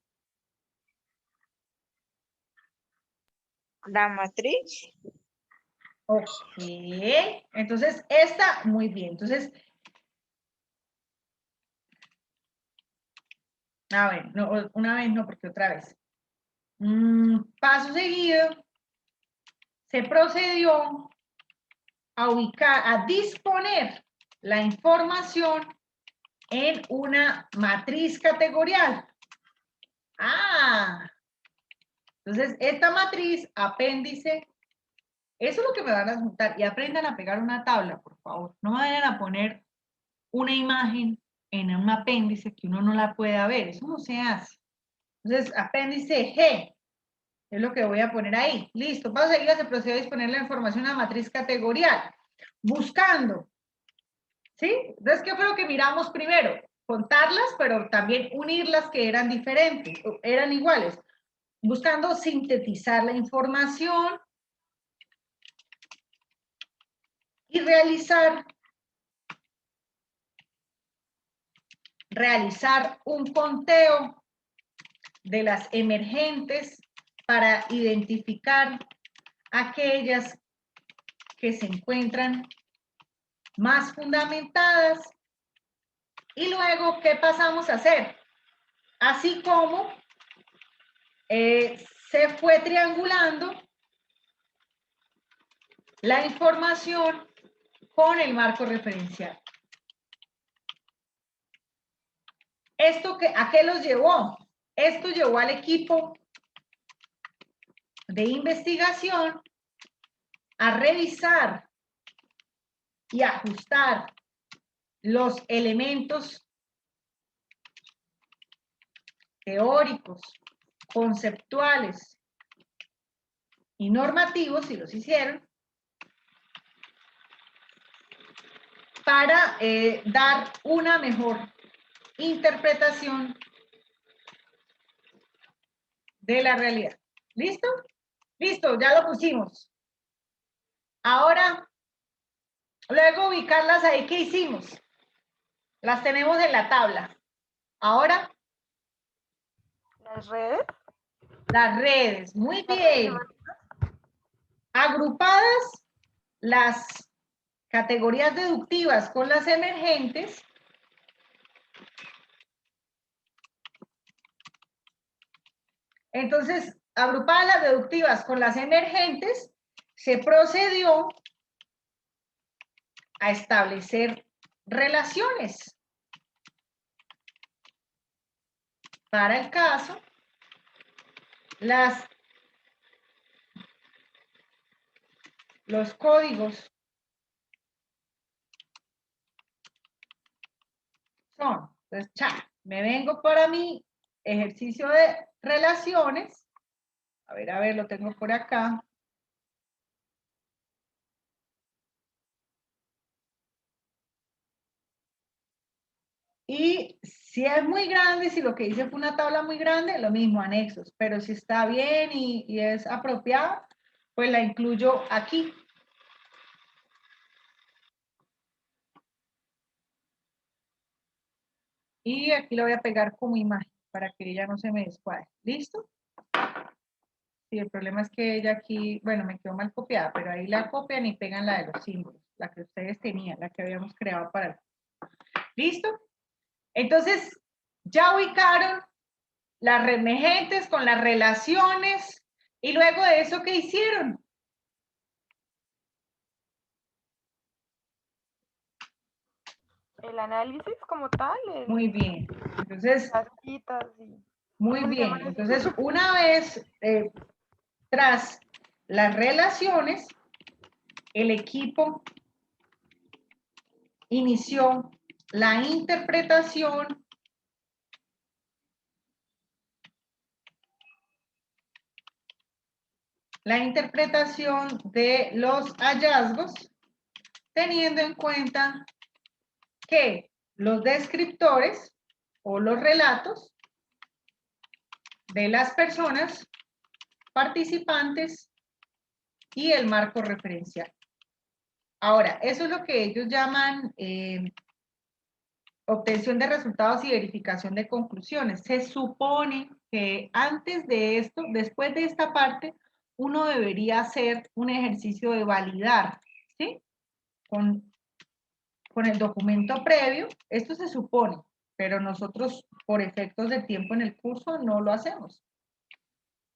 Speaker 10: La matriz.
Speaker 1: Ok. Entonces, esta, muy bien. Entonces, a ver, no, una vez no, porque otra vez. Paso seguido, se procedió a ubicar, a disponer la información en una matriz categorial. Entonces esta matriz, apéndice, eso es lo que me van a juntar. Y aprendan a pegar una tabla, por favor. No vayan a poner una imagen en un apéndice que uno no la pueda ver. Eso no se hace. Entonces, apéndice G. Es lo que voy a poner ahí. Listo. Paso seguido se procede a disponer la información a la matriz categorial. Buscando. ¿Sí? Entonces, ¿qué fue lo que miramos primero? Contarlas, pero también unirlas que eran diferentes, eran iguales. Buscando sintetizar la información y realizar un conteo de las emergentes para identificar aquellas que se encuentran más fundamentadas. Y luego, ¿qué pasamos a hacer? Así como se fue triangulando la información con el marco referencial. ¿Esto a qué los llevó? Esto llevó al equipo de investigación a revisar y ajustar los elementos teóricos, conceptuales y normativos, si los hicieron, para dar una mejor interpretación de la realidad. ¿Listo? Listo, ya lo pusimos. Ahora, luego ubicarlas ahí, ¿qué hicimos? Las tenemos en la tabla. Ahora.
Speaker 4: ¿Las redes?
Speaker 1: Las redes, muy bien. Agrupadas las categorías deductivas con las emergentes. Entonces, agrupadas las deductivas con las emergentes, se procedió a establecer relaciones. Para el caso, los códigos son, entonces, me vengo para mi ejercicio de relaciones. A ver, lo tengo por acá. Y si es muy grande, si lo que hice fue una tabla muy grande, lo mismo, anexos. Pero si está bien y es apropiada, pues la incluyo aquí. Y aquí lo voy a pegar como imagen para que ella no se me descuadre. ¿Listo? Sí, el problema es que ella aquí, bueno, me quedó mal copiada, pero ahí la copian y pegan la de los símbolos, la que ustedes tenían, la que habíamos creado para el... ¿Listo? Entonces, ya ubicaron las emergentes con las relaciones y luego de eso, ¿qué hicieron?
Speaker 4: El análisis como tal.
Speaker 1: Muy bien. Entonces,
Speaker 4: las citas y...
Speaker 1: muy bien. Entonces, una vez tras las relaciones, el equipo inició la interpretación de los hallazgos, teniendo en cuenta que los descriptores o los relatos de las personas participantes y el marco referencial. Ahora, eso es lo que ellos llaman obtención de resultados y verificación de conclusiones. Se supone que antes de esto, después de esta parte, uno debería hacer un ejercicio de validar, ¿sí? Con el documento previo, esto se supone, pero nosotros por efectos de tiempo en el curso no lo hacemos.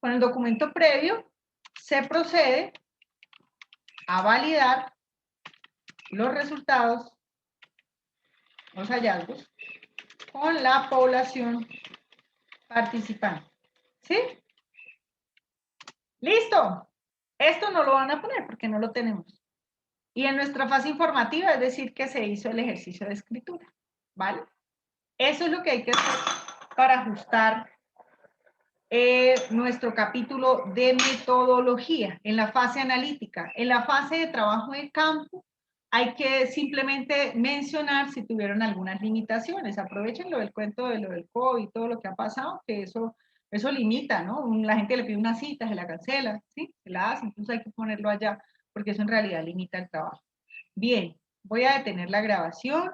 Speaker 1: Con el documento previo se procede a validar los resultados, los hallazgos, con la población participante. ¿Sí? ¡Listo! Esto no lo van a poner porque no lo tenemos. Y en nuestra fase informativa, es decir, que se hizo el ejercicio de escritura. ¿Vale? Eso es lo que hay que hacer para ajustar nuestro capítulo de metodología en la fase analítica. En la fase de trabajo de campo, hay que simplemente mencionar si tuvieron algunas limitaciones. Aprovechen lo del cuento de lo del COVID y todo lo que ha pasado, que eso limita, ¿no? La gente le pide una cita, se la cancela, ¿sí? Se la hace, entonces hay que ponerlo allá, porque eso en realidad limita el trabajo. Bien, voy a detener la grabación.